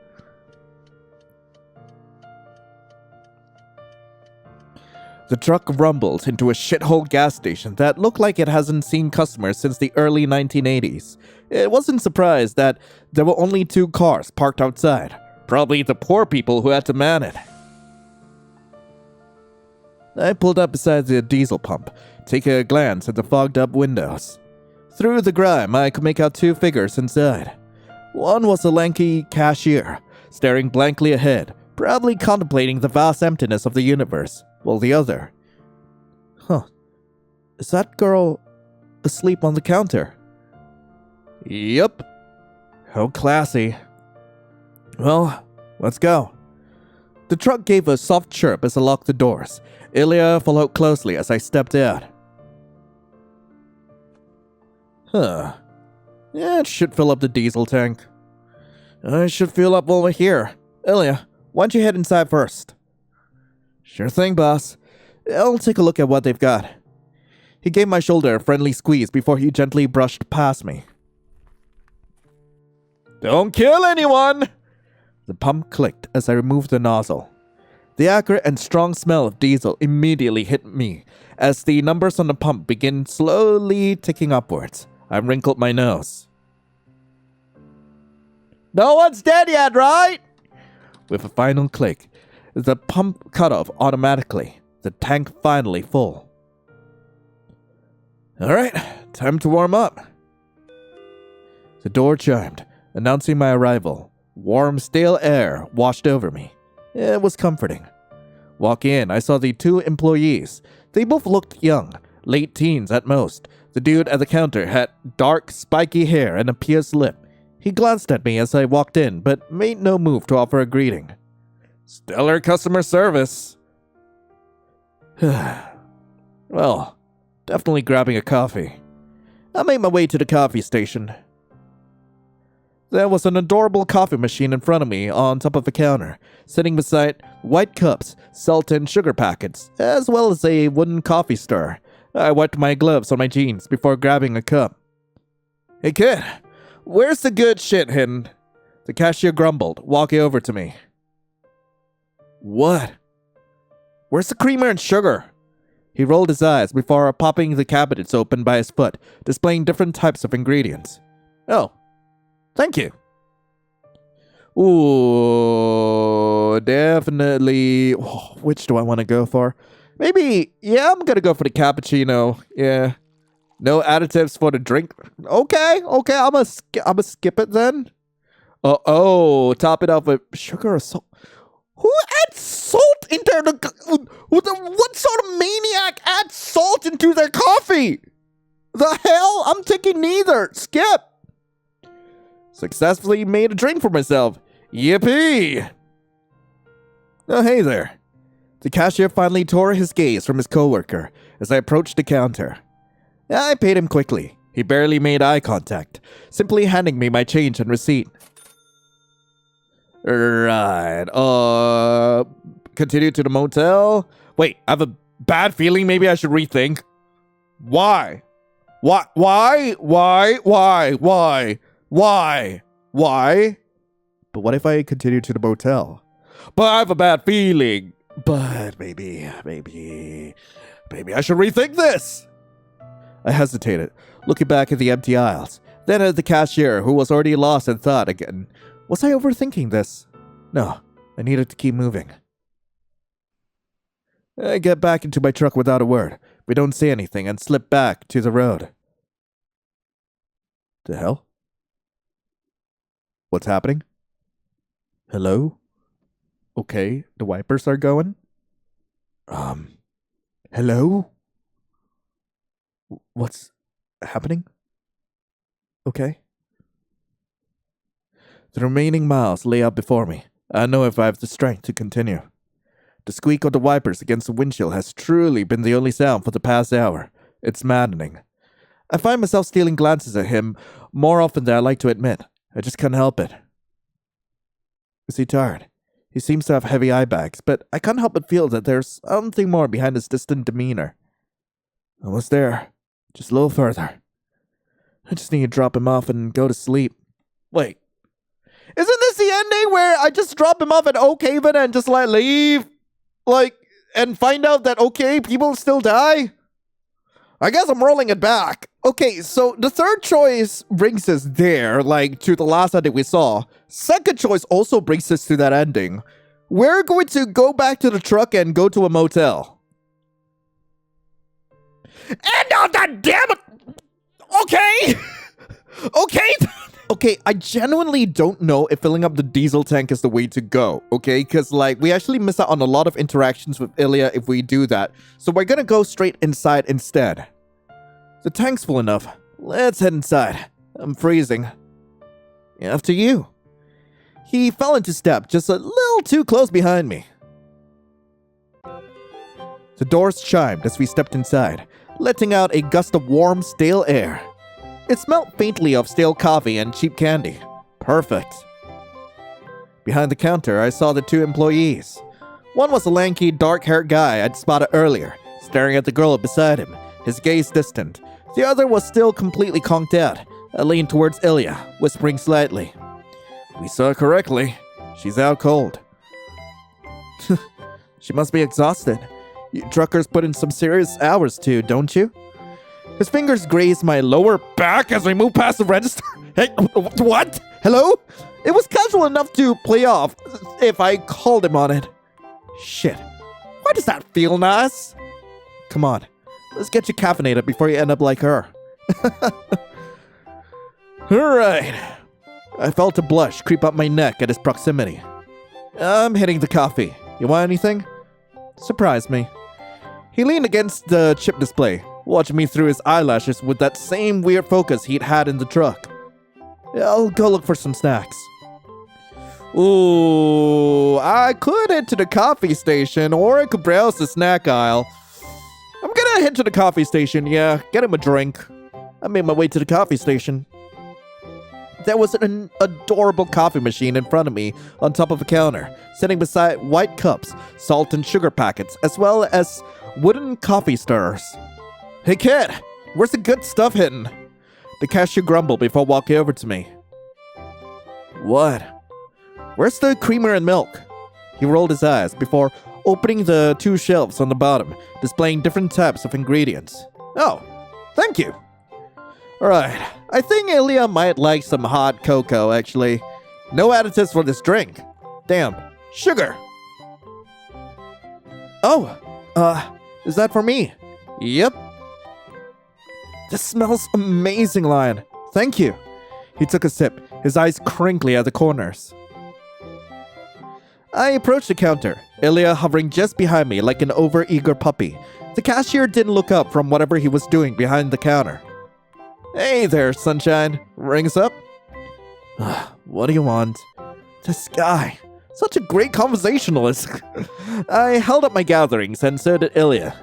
The truck rumbled into a shithole gas station that looked like it hasn't seen customers since the early 1980s. It wasn't surprised that there were only 2 cars parked outside. Probably the poor people who had to man it. I pulled up beside the diesel pump, take a glance at the fogged-up windows. Through the grime, I could make out 2 figures inside. One was a lanky cashier, staring blankly ahead, probably contemplating the vast emptiness of the universe, while the other... Is that girl asleep on the counter? Yup. How classy. Well, let's go. The truck gave a soft chirp as I locked the doors. Ilya followed closely as I stepped out. Yeah, it should fill up the diesel tank. I should fuel up while we're here. Ilya, why don't you head inside first? Sure thing, boss. I'll take a look at what they've got. He gave my shoulder a friendly squeeze before he gently brushed past me. Don't kill anyone! The pump clicked as I removed the nozzle. The acrid and strong smell of diesel immediately hit me as the numbers on the pump began slowly ticking upwards. I wrinkled my nose. No one's dead yet, right? With a final click, the pump cut off automatically. The tank finally full. Alright, time to warm up. The door chimed, announcing my arrival. Warm, stale air washed over me. It was comforting. Walking in, I saw the two employees. They both looked young, late teens at most. The dude at the counter had dark, spiky hair and a pierced lip. He glanced at me as I walked in, but made no move to offer a greeting. Stellar customer service. Well, definitely grabbing a coffee. I made my way to the coffee station. There was an adorable coffee machine in front of me on top of the counter, sitting beside white cups, salt and sugar packets, as well as a wooden coffee stirrer. I wiped my gloves on my jeans before grabbing a cup. Hey kid, where's the good shit hidden? The cashier grumbled, walking over to me. What? Where's the creamer and sugar? He rolled his eyes before popping the cabinets open by his foot, displaying different types of ingredients. Oh, thank you. Ooh, definitely. Oh, which do I want to go for? Maybe, yeah, I'm gonna go for the cappuccino. Yeah. No additives for the drink. Okay, I'm gonna skip it then. Top it off with sugar or salt. Who adds salt into what sort of maniac adds salt into their coffee? The hell? I'm taking neither. Skip. Successfully made a drink for myself. Yippee! Oh, hey there. The cashier finally tore his gaze from his coworker as I approached the counter. I paid him quickly. He barely made eye contact, simply handing me my change and receipt. Right. Continue to the motel. Wait, I have a bad feeling maybe I should rethink. Why? Why? But what if I continue to the motel? But I have a bad feeling. But maybe I should rethink this. I hesitated, looking back at the empty aisles, then at the cashier who was already lost in thought again. Was I overthinking this? No, I needed to keep moving. I get back into my truck without a word. We don't say anything and slip back to the road. The hell? What's happening? Hello? Okay, the wipers are going. Hello? What's happening? Okay. The remaining miles lay out before me. I don't know if I have the strength to continue. The squeak of the wipers against the windshield has truly been the only sound for the past hour. It's maddening. I find myself stealing glances at him more often than I like to admit. I just can't help it. Is he tired? He seems to have heavy eye bags, but I can't help but feel that there's something more behind his distant demeanor. Almost there. Just a little further. I just need to drop him off and go to sleep. Wait. Isn't this the ending where I just drop him off at Oak Haven and just leave? And find out that people still die? I guess I'm rolling it back. Okay, so the third choice brings us there, to the last ending we saw. Second choice also brings us to that ending. We're going to go back to the truck and go to a motel. And on that damn it! Okay! Okay, I genuinely don't know if filling up the diesel tank is the way to go, okay? Because, we actually miss out on a lot of interactions with Ilya if we do that. So we're gonna go straight inside instead. The tank's full enough. Let's head inside. I'm freezing. After you. He fell into step just a little too close behind me. The doors chimed as we stepped inside, letting out a gust of warm, stale air. It smelled faintly of stale coffee and cheap candy. Perfect. Behind the counter, I saw the two employees. One was a lanky, dark-haired guy I'd spotted earlier, staring at the girl beside him, his gaze distant. The other was still completely conked out. I leaned towards Ilya, whispering slightly. We saw correctly. She's out cold. She must be exhausted. You truckers put in some serious hours too, don't you? His fingers grazed my lower back as we moved past the register. Hey, what? Hello? It was casual enough to play off if I called him on it. Shit. Why does that feel nice? Come on. Let's get you caffeinated before you end up like her. Alright. I felt a blush creep up my neck at his proximity. I'm hitting the coffee. You want anything? Surprise me. He leaned against the chip display, watching me through his eyelashes with that same weird focus he'd had in the truck. I'll go look for some snacks. Ooh, I could head to the coffee station, or I could browse the snack aisle. I'm gonna head to the coffee station, yeah, get him a drink. I made my way to the coffee station. There was an adorable coffee machine in front of me on top of a counter, sitting beside white cups, salt and sugar packets, as well as wooden coffee stirrers. Hey kid, where's the good stuff hidden? The cashier grumbled before walking over to me. What? Where's the creamer and milk? He rolled his eyes before opening the 2 shelves on the bottom, displaying different types of ingredients. Oh, thank you. Alright, I think Ilya might like some hot cocoa, actually. No additives for this drink. Damn, sugar. Oh, is that for me? Yep. This smells amazing, Lion. Thank you. He took a sip, his eyes crinkly at the corners. I approached the counter, Ilya hovering just behind me like an over-eager puppy. The cashier didn't look up from whatever he was doing behind the counter. Hey there, sunshine. Rings up? What do you want? This guy. Such a great conversationalist. I held up my gatherings and so did Ilya.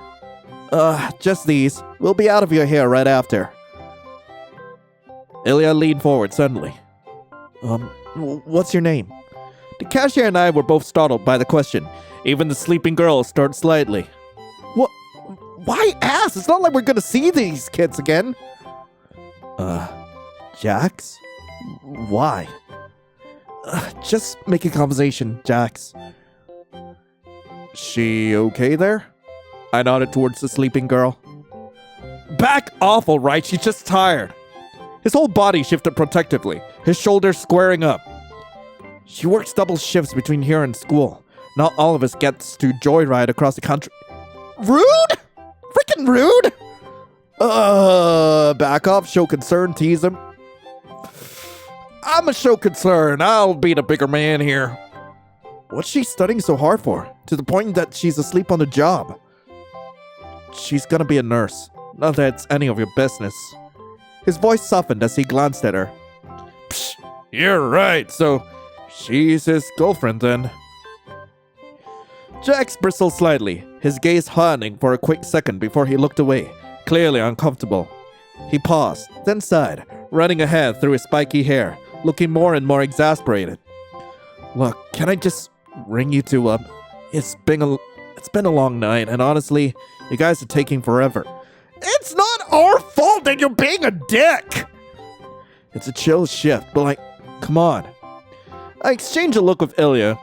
Just these. We'll be out of your hair right after. Ilya leaned forward suddenly. What's your name? The cashier and I were both startled by the question. Even the sleeping girl stirred slightly. What? Why ask? It's not like we're gonna see these kids again. Jax? Why? Just making conversation, Jax. She okay there? I nodded towards the sleeping girl. Back off, all right? She's just tired. His whole body shifted protectively, his shoulders squaring up. She works double shifts between here and school. Not all of us gets to joyride across the country. Rude? Freaking rude? Back off, show concern, tease him. I'm a show concern. I'll be the bigger man here. What's she studying so hard for? To the point that she's asleep on the job. She's gonna be a nurse. Not that it's any of your business. His voice softened as he glanced at her. Psh, you're right, so she's his girlfriend then. Jax bristled slightly, his gaze hardening for a quick second before he looked away, clearly uncomfortable. He paused, then sighed, running a hand through his spiky hair, looking more and more exasperated. Look, can I just ring you two up? It's been a long night, and honestly, you guys are taking forever. It's not our fault that you're being a dick! It's a chill shift, but like, come on. I exchanged a look with Ilya.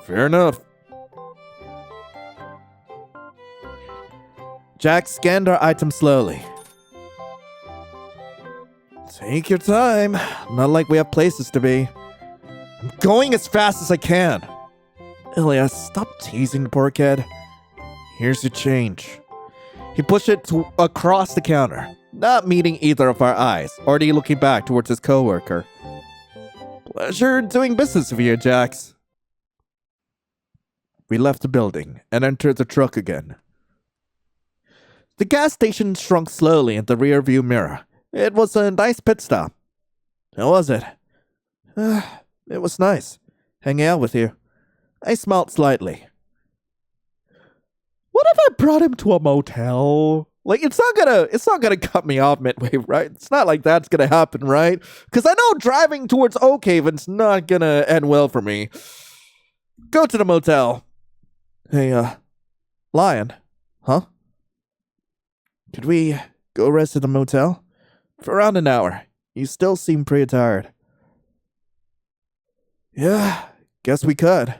Fair enough. Jack scanned our items slowly. Take your time. Not like we have places to be. I'm going as fast as I can. Ilya, stop teasing the poor kid. Here's your change. He pushed it across the counter, not meeting either of our eyes, already looking back towards his coworker. Pleasure doing business with you, Jax. We left the building and entered the truck again. The gas station shrunk slowly in the rearview mirror. It was a nice pit stop. How was it? It was nice, hanging out with you. I smiled slightly. What if I brought him to a motel? Like, it's not gonna cut me off midway, right? It's not like that's gonna happen, right? Because I know driving towards Oak Haven's not gonna end well for me. Go to the motel. Hey, Lion. Huh? Could we go rest at the motel? For around an hour. You still seem pretty tired. Yeah, guess we could.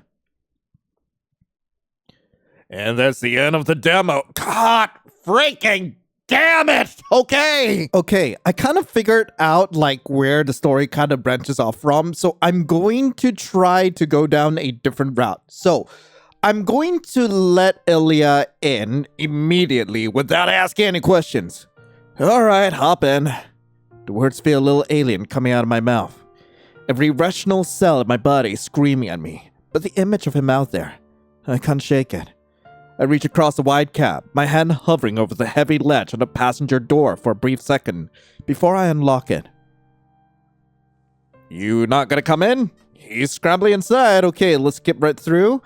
And that's the end of the demo. God freaking Damn it! Okay, I kind of figured out like where the story kind of branches off from, so I'm going to try to go down a different route. So, I'm going to let Ilya in immediately without asking any questions. Alright, hop in. The words feel a little alien coming out of my mouth. Every rational cell in my body screaming at me, but the image of him out there, I can't shake it. I reach across the wide cab, my hand hovering over the heavy latch on the passenger door for a brief second before I unlock it. You not gonna come in? He's scrambling inside. Okay, let's skip right through.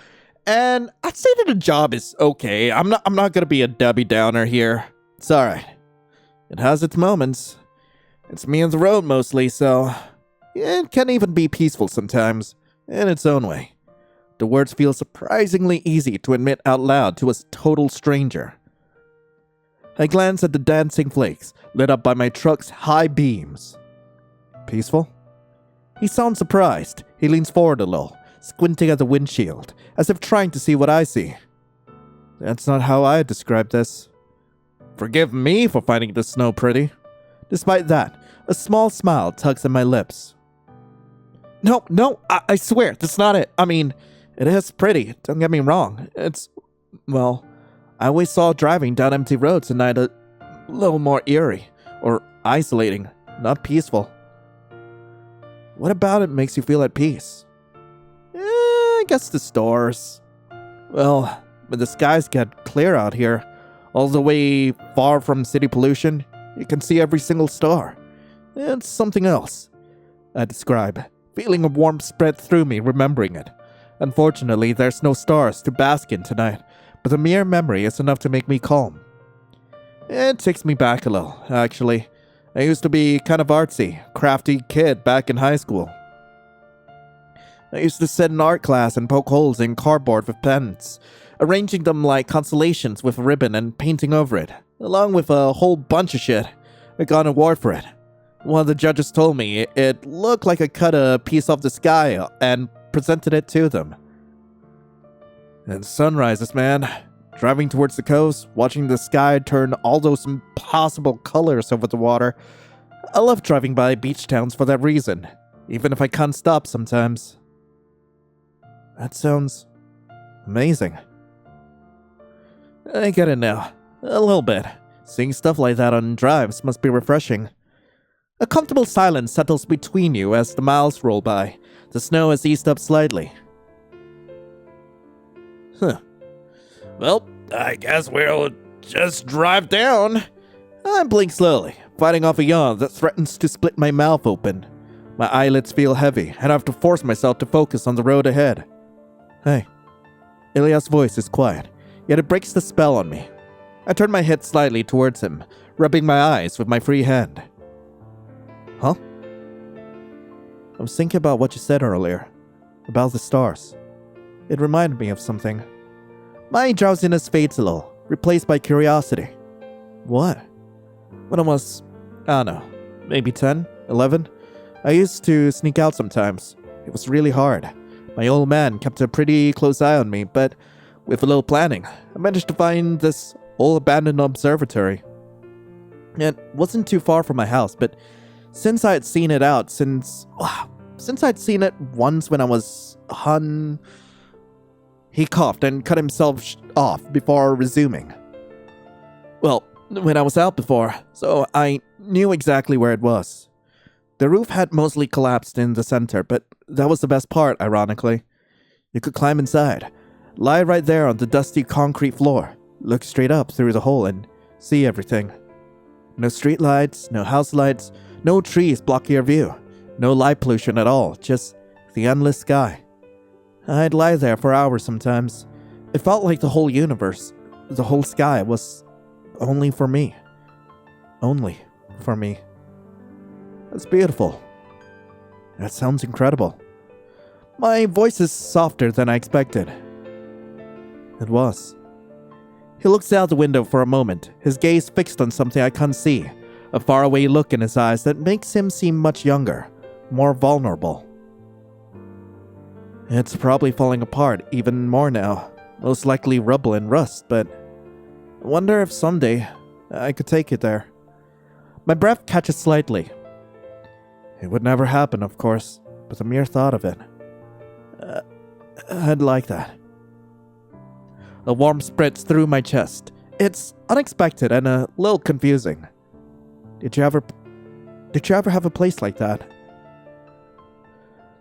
And I'd say that the job is okay. I'm not gonna be a Debbie Downer here. It's alright. It has its moments. It's me on the road mostly, so it can even be peaceful sometimes, in its own way. The words feel surprisingly easy to admit out loud to a total stranger. I glance at the dancing flakes, lit up by my truck's high beams. Peaceful? He sounds surprised. He leans forward a little, squinting at the windshield, as if trying to see what I see. That's not how I describe this. Forgive me for finding the snow pretty. Despite that, a small smile tugs at my lips. No, I swear, that's not it. I mean, it is pretty, don't get me wrong. Well, I always saw driving down empty roads at night a little more eerie, or isolating, not peaceful. What about it makes you feel at peace? I guess the stars. Well, when the skies get clear out here, all the way far from city pollution, you can see every single star. It's something else, I describe, feeling a warmth spread through me remembering it. Unfortunately, there's no stars to bask in tonight, but the mere memory is enough to make me calm. It takes me back a little, actually. I used to be kind of artsy, crafty kid back in high school. I used to sit in art class and poke holes in cardboard with pens, arranging them like constellations with a ribbon and painting over it, along with a whole bunch of shit. I got an award for it. One of the judges told me it looked like I cut a piece off the sky and presented it to them. And sunrises, man. Driving towards the coast, watching the sky turn all those impossible colors over the water. I love driving by beach towns for that reason, even if I can't stop sometimes. That sounds amazing. I get it now. A little bit. Seeing stuff like that on drives must be refreshing. A comfortable silence settles between you as the miles roll by. The snow has eased up slightly. Well, I guess we'll just drive down. I blink slowly, fighting off a yawn that threatens to split my mouth open. My eyelids feel heavy, and I have to force myself to focus on the road ahead. Hey. Ilya's voice is quiet, yet it breaks the spell on me. I turn my head slightly towards him, rubbing my eyes with my free hand. Huh? I was thinking about what you said earlier, about the stars. It reminded me of something. My drowsiness fades a little, replaced by curiosity. What? When I was, I don't know, maybe 10, 11, I used to sneak out sometimes. It was really hard. My old man kept a pretty close eye on me, but with a little planning, I managed to find this old abandoned observatory. It wasn't too far from my house, but since I'd seen it once when I was He coughed and cut himself off before resuming. Well, when I was out before, so I knew exactly where it was. The roof had mostly collapsed in the center, but that was the best part, ironically. You could climb inside, lie right there on the dusty concrete floor, look straight up through the hole and see everything. No street lights, no house lights, no trees block your view, no light pollution at all, just the endless sky. I'd lie there for hours sometimes. It felt like the whole universe, the whole sky was only for me. Only for me. That's beautiful. That sounds incredible. My voice is softer than I expected. It was. He looks out the window for a moment, his gaze fixed on something I can't see, a faraway look in his eyes that makes him seem much younger, more vulnerable. It's probably falling apart even more now, most likely rubble and rust, but I wonder if someday I could take you there. My breath catches slightly. It would never happen, of course, but the mere thought of it. I'd like that. A warmth spreads through my chest. It's unexpected and a little confusing. Did you ever have a place like that?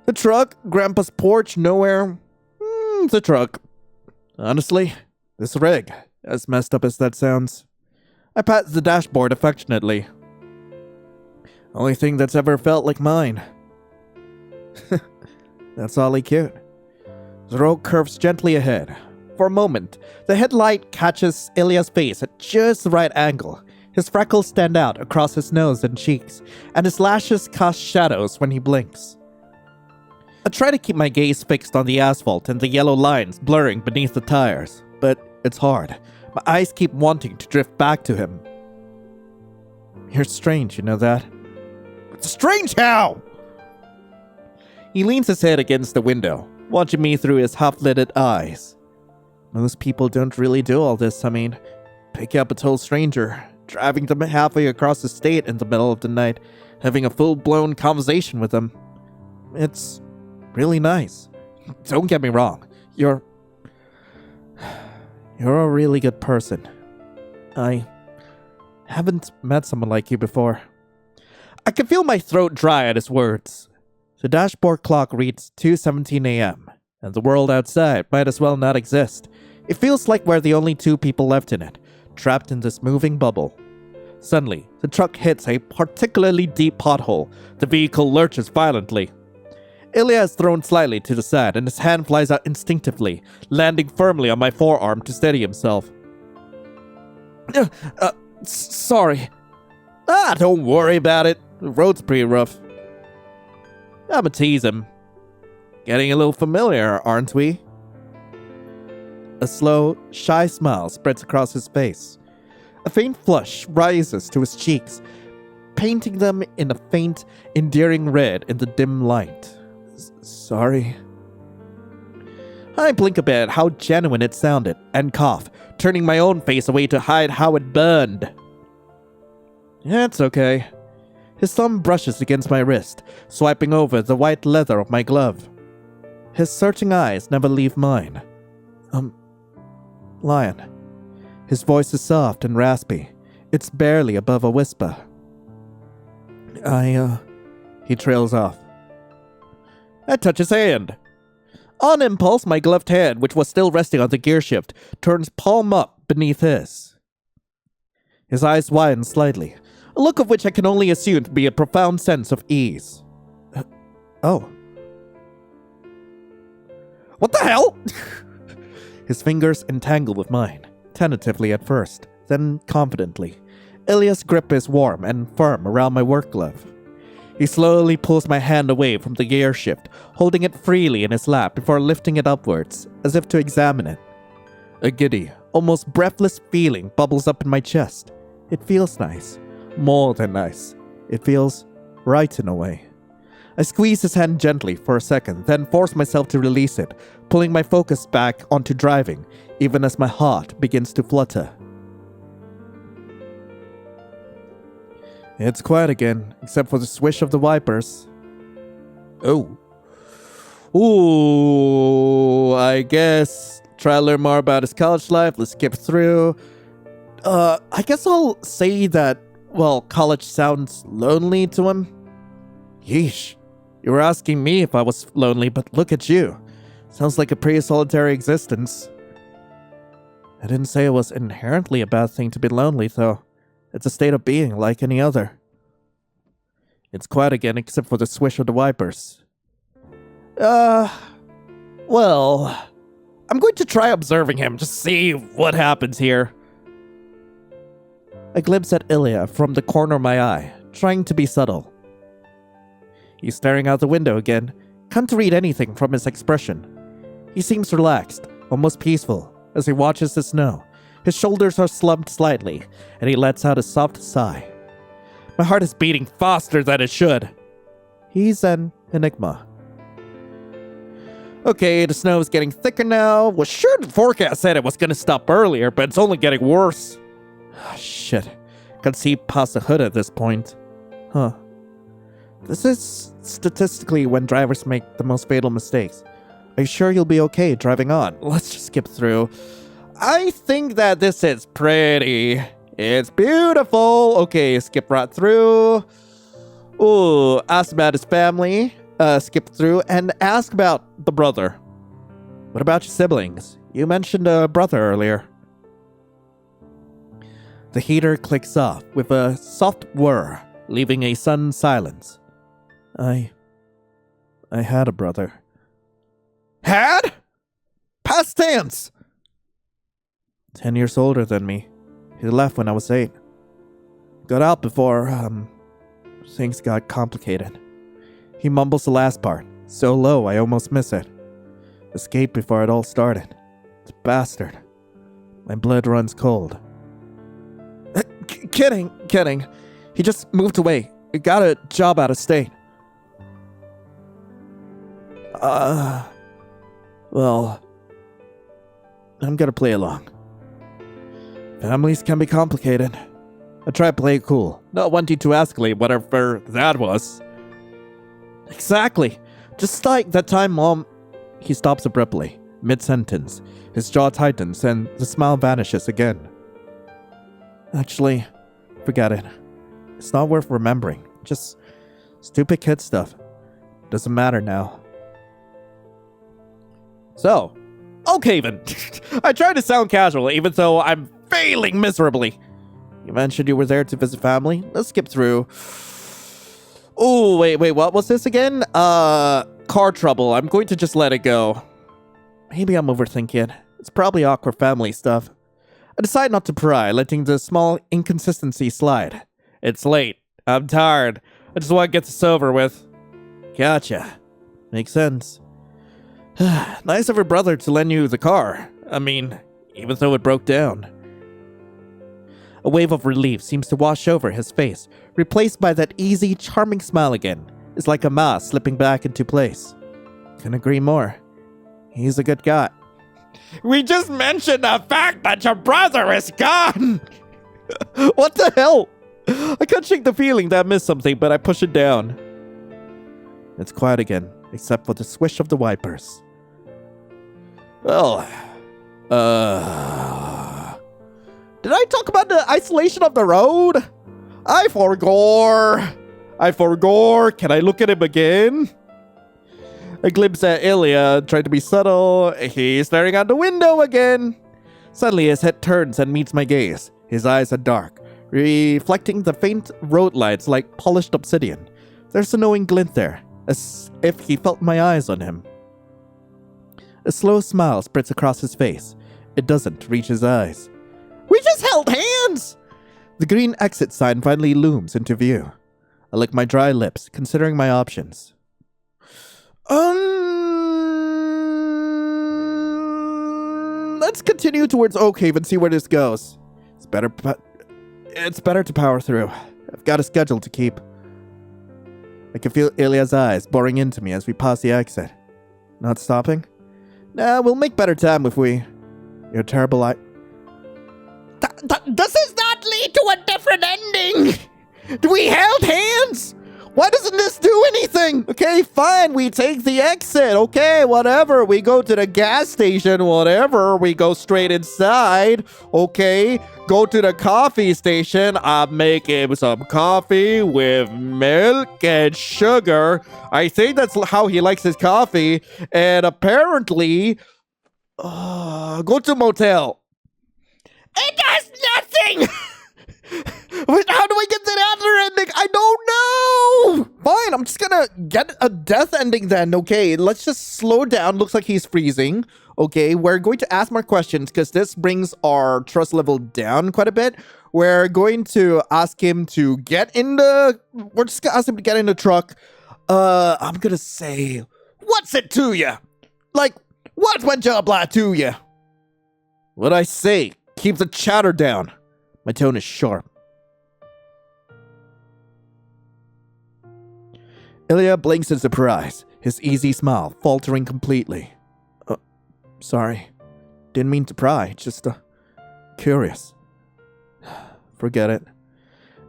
The truck, Grandpa's porch, nowhere. The truck. Honestly, this rig, as messed up as that sounds. I pat the dashboard affectionately. Only thing that's ever felt like mine. That's awfully cute. The road curves gently ahead. For a moment, the headlight catches Ilya's face at just the right angle. His freckles stand out across his nose and cheeks, and his lashes cast shadows when he blinks. I try to keep my gaze fixed on the asphalt and the yellow lines blurring beneath the tires, but it's hard. My eyes keep wanting to drift back to him. You're strange, you know that? Strange how? He leans his head against the window, watching me through his half-lidded eyes. Most people don't really do all this, pick up a total stranger, driving them halfway across the state in the middle of the night, having a full-blown conversation with them. It's really nice. Don't get me wrong, you're a really good person. I haven't met someone like you before. I can feel my throat dry at his words. The dashboard clock reads 2:17 a.m., and the world outside might as well not exist. It feels like we're the only two people left in it, trapped in this moving bubble. Suddenly, the truck hits a particularly deep pothole. The vehicle lurches violently. Ilya is thrown slightly to the side, and his hand flies out instinctively, landing firmly on my forearm to steady himself. Sorry. Don't worry about it. The road's pretty rough. I'ma tease him. Getting a little familiar, aren't we? A slow, shy smile spreads across his face. A faint flush rises to his cheeks, painting them in a faint, endearing red in the dim light. Sorry. I blink a bit how genuine it sounded, and cough, turning my own face away to hide how it burned. It's okay. His thumb brushes against my wrist, swiping over the white leather of my glove. His searching eyes never leave mine. Lion. His voice is soft and raspy. It's barely above a whisper. He trails off. I touch his hand. On impulse, my gloved hand, which was still resting on the gearshift, turns palm up beneath his. His eyes widen slightly, a look of which I can only assume to be a profound sense of ease. Oh. What the hell? His fingers entangle with mine, tentatively at first, then confidently. Ilya's grip is warm and firm around my work glove. He slowly pulls my hand away from the gear shift, holding it freely in his lap before lifting it upwards, as if to examine it. A giddy, almost breathless feeling bubbles up in my chest. It feels nice. More than nice. It feels right in a way. I squeeze his hand gently for a second, then force myself to release it, pulling my focus back onto driving, even as my heart begins to flutter. It's quiet again, except for the swish of the wipers. Oh. Ooh, I guess try to learn more about his college life. Let's skip through. I guess I'll say that, well, college sounds lonely to him. Yeesh. You were asking me if I was lonely, but look at you. Sounds like a pretty solitary existence. I didn't say it was inherently a bad thing to be lonely, though. It's a state of being like any other. It's quiet again, except for the swish of the wipers. Well, I'm going to try observing him, just see what happens here. I glimpse at Ilya from the corner of my eye, trying to be subtle. He's staring out the window again. Can't read anything from his expression. He seems relaxed, almost peaceful, as he watches the snow. His shoulders are slumped slightly, and he lets out a soft sigh. My heart is beating faster than it should. He's an enigma. Okay, the snow is getting thicker now. Was sure the forecast said it was going to stop earlier, but it's only getting worse. Shit. Can see past the hood at this point. Huh. This is statistically when drivers make the most fatal mistakes. Are you sure you'll be okay driving on? Let's just skip through. I think that this is pretty. It's beautiful. Okay, skip right through. Ooh, ask about his family. Skip through and ask about the brother. What about your siblings? You mentioned a brother earlier. The heater clicks off with a soft whir, leaving a sudden silence. I had a brother. Had? Past tense! 10 years older than me. He left when I was 8. Got out before, things got complicated. He mumbles the last part, so low I almost miss it. Escaped before it all started. The bastard. My blood runs cold. Kidding. He just moved away. He got a job out of state. Well, I'm gonna play along. Families can be complicated. I try to play it cool, not wanting to escalate whatever that was. Exactly. Just like that time Mom... He stops abruptly, mid-sentence. His jaw tightens and the smile vanishes again. Actually, forget it. It's not worth remembering. Just stupid kid stuff. Doesn't matter now. So, okay then. I tried to sound casual even though I'm failing miserably. You mentioned you were there to visit family. Let's skip through. Oh, wait, what was this again? Car trouble. I'm going to just let it go. Maybe I'm overthinking. It's probably awkward family stuff. I decide not to pry, letting the small inconsistency slide. It's late. I'm tired. I just want to get this over with. Gotcha. Makes sense. Nice of her brother to lend you the car. I mean, even though it broke down. A wave of relief seems to wash over his face, replaced by that easy, charming smile again. It's like a mask slipping back into place. Couldn't agree more. He's a good guy. We just mentioned the fact that your brother is gone! What the hell? I can't shake the feeling that I missed something, but I push it down. It's quiet again, except for the swish of the wipers. Well, did I talk about the isolation of the road? I forgot. Can I look at him again? A glimpse at Ilya, trying to be subtle. He's staring out the window again. Suddenly his head turns and meets my gaze. His eyes are dark, reflecting the faint road lights like polished obsidian. There's a knowing glint there, as if he felt my eyes on him. A slow smile spreads across his face. It doesn't reach his eyes. We just held hands! The green exit sign finally looms into view. I lick my dry lips, considering my options. Let's continue towards Oakhaven and see where this goes. It's better to power through. I've got a schedule to keep. I can feel Ilya's eyes boring into me as we pass the exit. Not stopping? Nah, we'll make better time if we... You're a terrible Does this not lead to a different ending? We held hands? Why doesn't this do anything? Okay, fine, we take the exit. Okay, whatever. We go to the gas station, whatever. We go straight inside. Okay, go to the coffee station. I make him some coffee with milk and sugar. I think that's how he likes his coffee. And apparently, go to motel. It does nothing! Wait, how do we get to the other ending? I don't know! Fine, I'm just gonna get a death ending then, okay? Let's just slow down. Looks like he's freezing. Okay, we're going to ask more questions because this brings our trust level down quite a bit. We're going to ask him to get in the... We're just gonna ask him to get in the truck. I'm gonna say... What's it to you? Like, what went job like to you? What'd I say? Keep the chatter down. My tone is sharp. Ilya blinks in surprise, his easy smile faltering completely. Sorry. Didn't mean to pry, just, curious. forget it.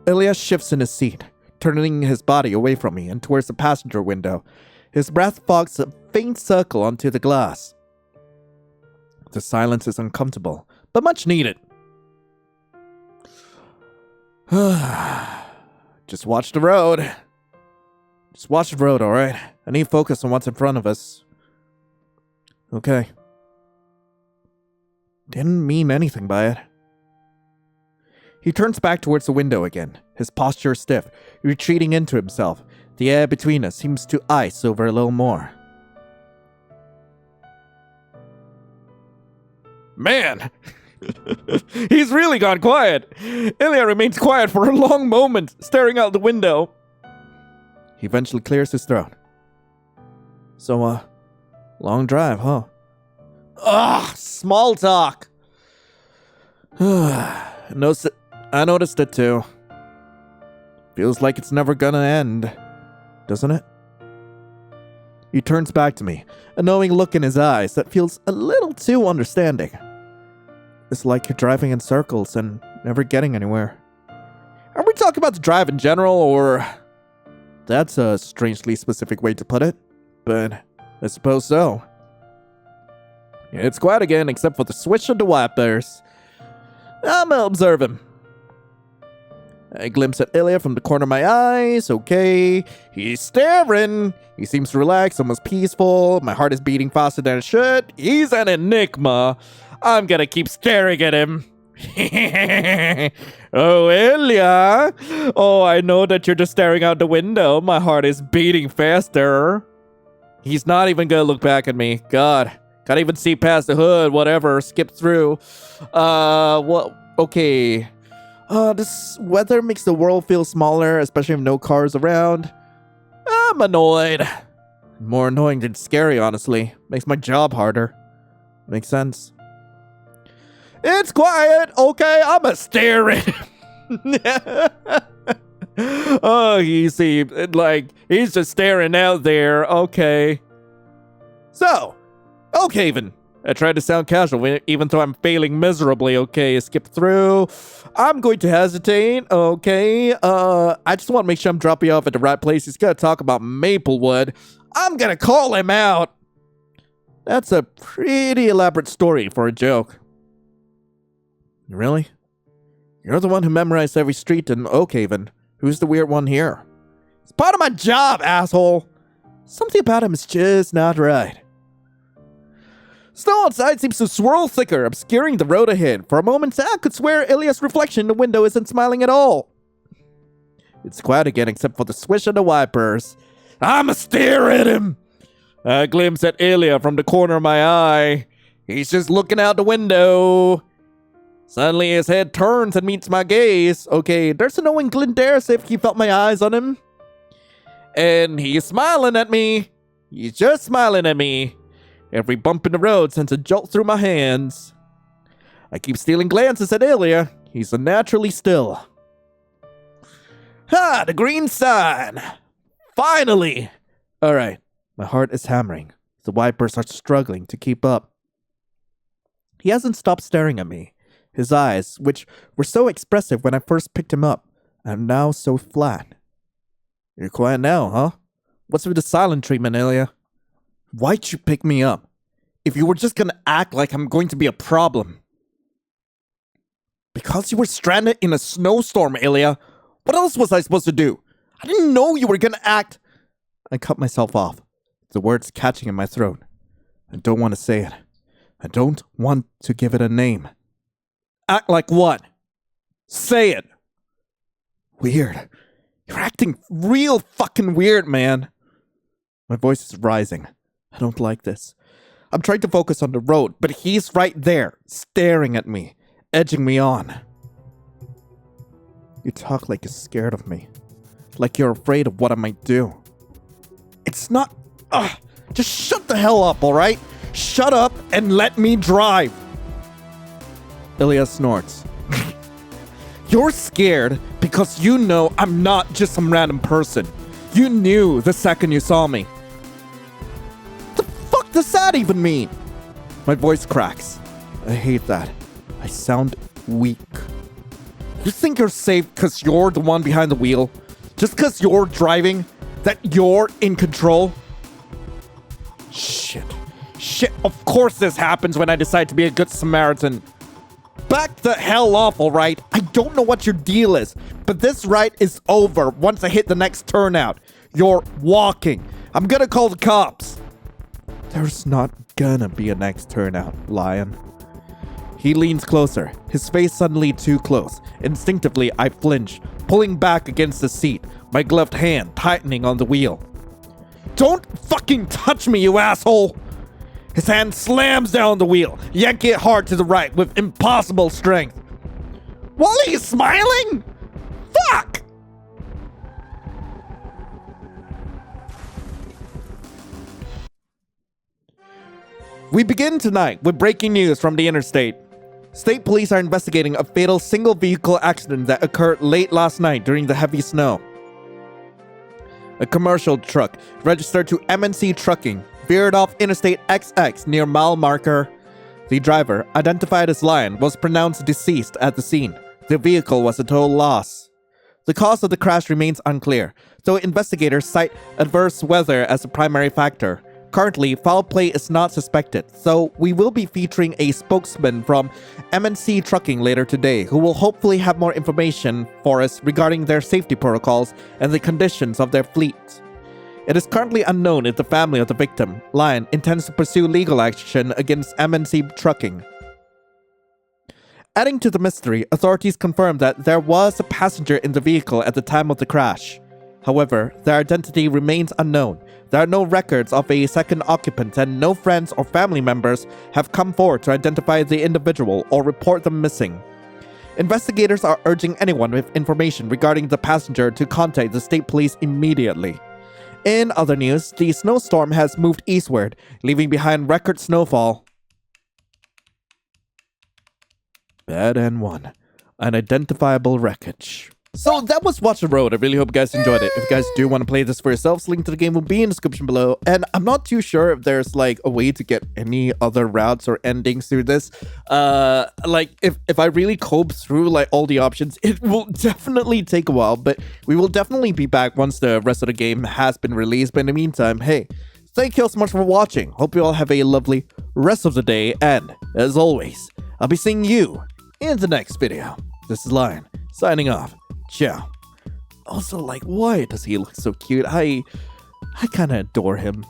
Ilya shifts in his seat, turning his body away from me and towards the passenger window. His breath fogs a faint circle onto the glass. The silence is uncomfortable, but much needed. Just watch the road. Just watch the road, alright? I need focus on what's in front of us. Okay. Didn't mean anything by it. He turns back towards the window again, his posture stiff, retreating into himself. The air between us seems to ice over a little more. Man! He's really gone quiet. Ilya remains quiet for a long moment, staring out the window. He eventually clears his throat. So, long drive, huh? Small talk. I noticed it too. Feels like it's never gonna end, doesn't it? He turns back to me, a knowing look in his eyes that feels a little too understanding. It's like you're driving in circles and never getting anywhere. Are we talking about the drive in general, or... That's a strangely specific way to put it, but I suppose so. It's quiet again, except for the swish of the wipers. I'm gonna observe him. I glimpse at Ilya from the corner of my eyes. Okay, he's staring. He seems relaxed, almost peaceful. My heart is beating faster than it should. He's an enigma. I'm gonna keep staring at him. Oh, Ilya. Oh, I know that you're just staring out the window. My heart is beating faster. He's not even gonna look back at me. God, can't even see past the hood. Whatever, skip through. What? Okay. This weather makes the world feel smaller, especially if no cars around. I'm annoyed. More annoying than scary, honestly. Makes my job harder. Makes sense. It's quiet, okay? I'ma stare at him. Oh, you see, like, he's just staring out there, okay. So, okay, even. I tried to sound casual, even though I'm failing miserably, okay? Skip through. I'm going to hesitate, okay? I just want to make sure I'm dropping you off at the right place. He's gonna talk about Maplewood. I'm gonna call him out. That's a pretty elaborate story for a joke. Really? You're the one who memorized every street in Oakhaven. Who's the weird one here? It's part of my job, asshole. Something about him is just not right. Snow outside seems to swirl thicker, obscuring the road ahead. For a moment, I could swear Ilya's reflection in the window isn't smiling at all. It's quiet again, except for the swish of the wipers. I'ma stare at him. I glimpse at Ilya from the corner of my eye. He's just looking out the window. Suddenly his head turns and meets my gaze. Okay, there's a knowing glint there as if he felt my eyes on him. And he's smiling at me. He's just smiling at me. Every bump in the road sends a jolt through my hands. I keep stealing glances at Ilya. He's unnaturally still. Ha! The green sign! Finally! Alright, my heart is hammering. The wipers are struggling to keep up. He hasn't stopped staring at me. His eyes, which were so expressive when I first picked him up, are now so flat. You're quiet now, huh? What's with the silent treatment, Ilya? Why'd you pick me up? If you were just gonna act like I'm going to be a problem. Because you were stranded in a snowstorm, Ilya. What else was I supposed to do? I didn't know you were gonna act. I cut myself off, the words catching in my throat. I don't want to say it. I don't want to give it a name. Act like what? Say it. Weird. You're acting real fucking weird, man. My voice is rising. I don't like this. I'm trying to focus on the road, but he's right there, staring at me, edging me on. You talk like you're scared of me. Like you're afraid of what I might do. It's not... just shut the hell up, alright? Shut up and let me drive. Ilya snorts. You're scared because you know I'm not just some random person. You knew the second you saw me. The fuck does that even mean? My voice cracks. I hate that. I sound weak. You think you're safe because you're the one behind the wheel? Just because you're driving? That you're in control? Shit. Shit, of course this happens when I decide to be a good Samaritan. Back the hell off, alright? I don't know what your deal is, but this ride is over once I hit the next turnout. You're walking. I'm gonna call the cops. There's not gonna be a next turnout, Lion. He leans closer, his face suddenly too close. Instinctively, I flinch, pulling back against the seat, my gloved hand tightening on the wheel. Don't fucking touch me, you asshole! His hand slams down the wheel, yanking it hard to the right with impossible strength. While he's smiling? Fuck! We begin tonight with breaking news from the interstate. State police are investigating a fatal single-vehicle accident that occurred late last night during the heavy snow. A commercial truck registered to MNC Trucking veered off Interstate XX near mile marker. The driver, identified as Lion, was pronounced deceased at the scene. The vehicle was a total loss. The cause of the crash remains unclear, though investigators cite adverse weather as a primary factor. Currently, foul play is not suspected, so we will be featuring a spokesman from MNC Trucking later today who will hopefully have more information for us regarding their safety protocols and the conditions of their fleet. It is currently unknown if the family of the victim, Lion, intends to pursue legal action against MNC Trucking. Adding to the mystery, authorities confirmed that there was a passenger in the vehicle at the time of the crash. However, their identity remains unknown. There are no records of a second occupant, and no friends or family members have come forward to identify the individual or report them missing. Investigators are urging anyone with information regarding the passenger to contact the state police immediately. In other news, the snowstorm has moved eastward, leaving behind record snowfall. Bad N1. Unidentifiable wreckage. So that was Watch the Road. I really hope you guys enjoyed it. If you guys do want to play this for yourselves, link to the game will be in the description below. And I'm not too sure if there's like a way to get any other routes or endings through this. Like if I really cope through like all the options, it will definitely take a while. But we will definitely be back once the rest of the game has been released. But in the meantime, hey, thank you all so much for watching. Hope you all have a lovely rest of the day. And as always, I'll be seeing you in the next video. This is Lion, signing off. Ciao. Also, like, why does he look so cute? I kind of adore him.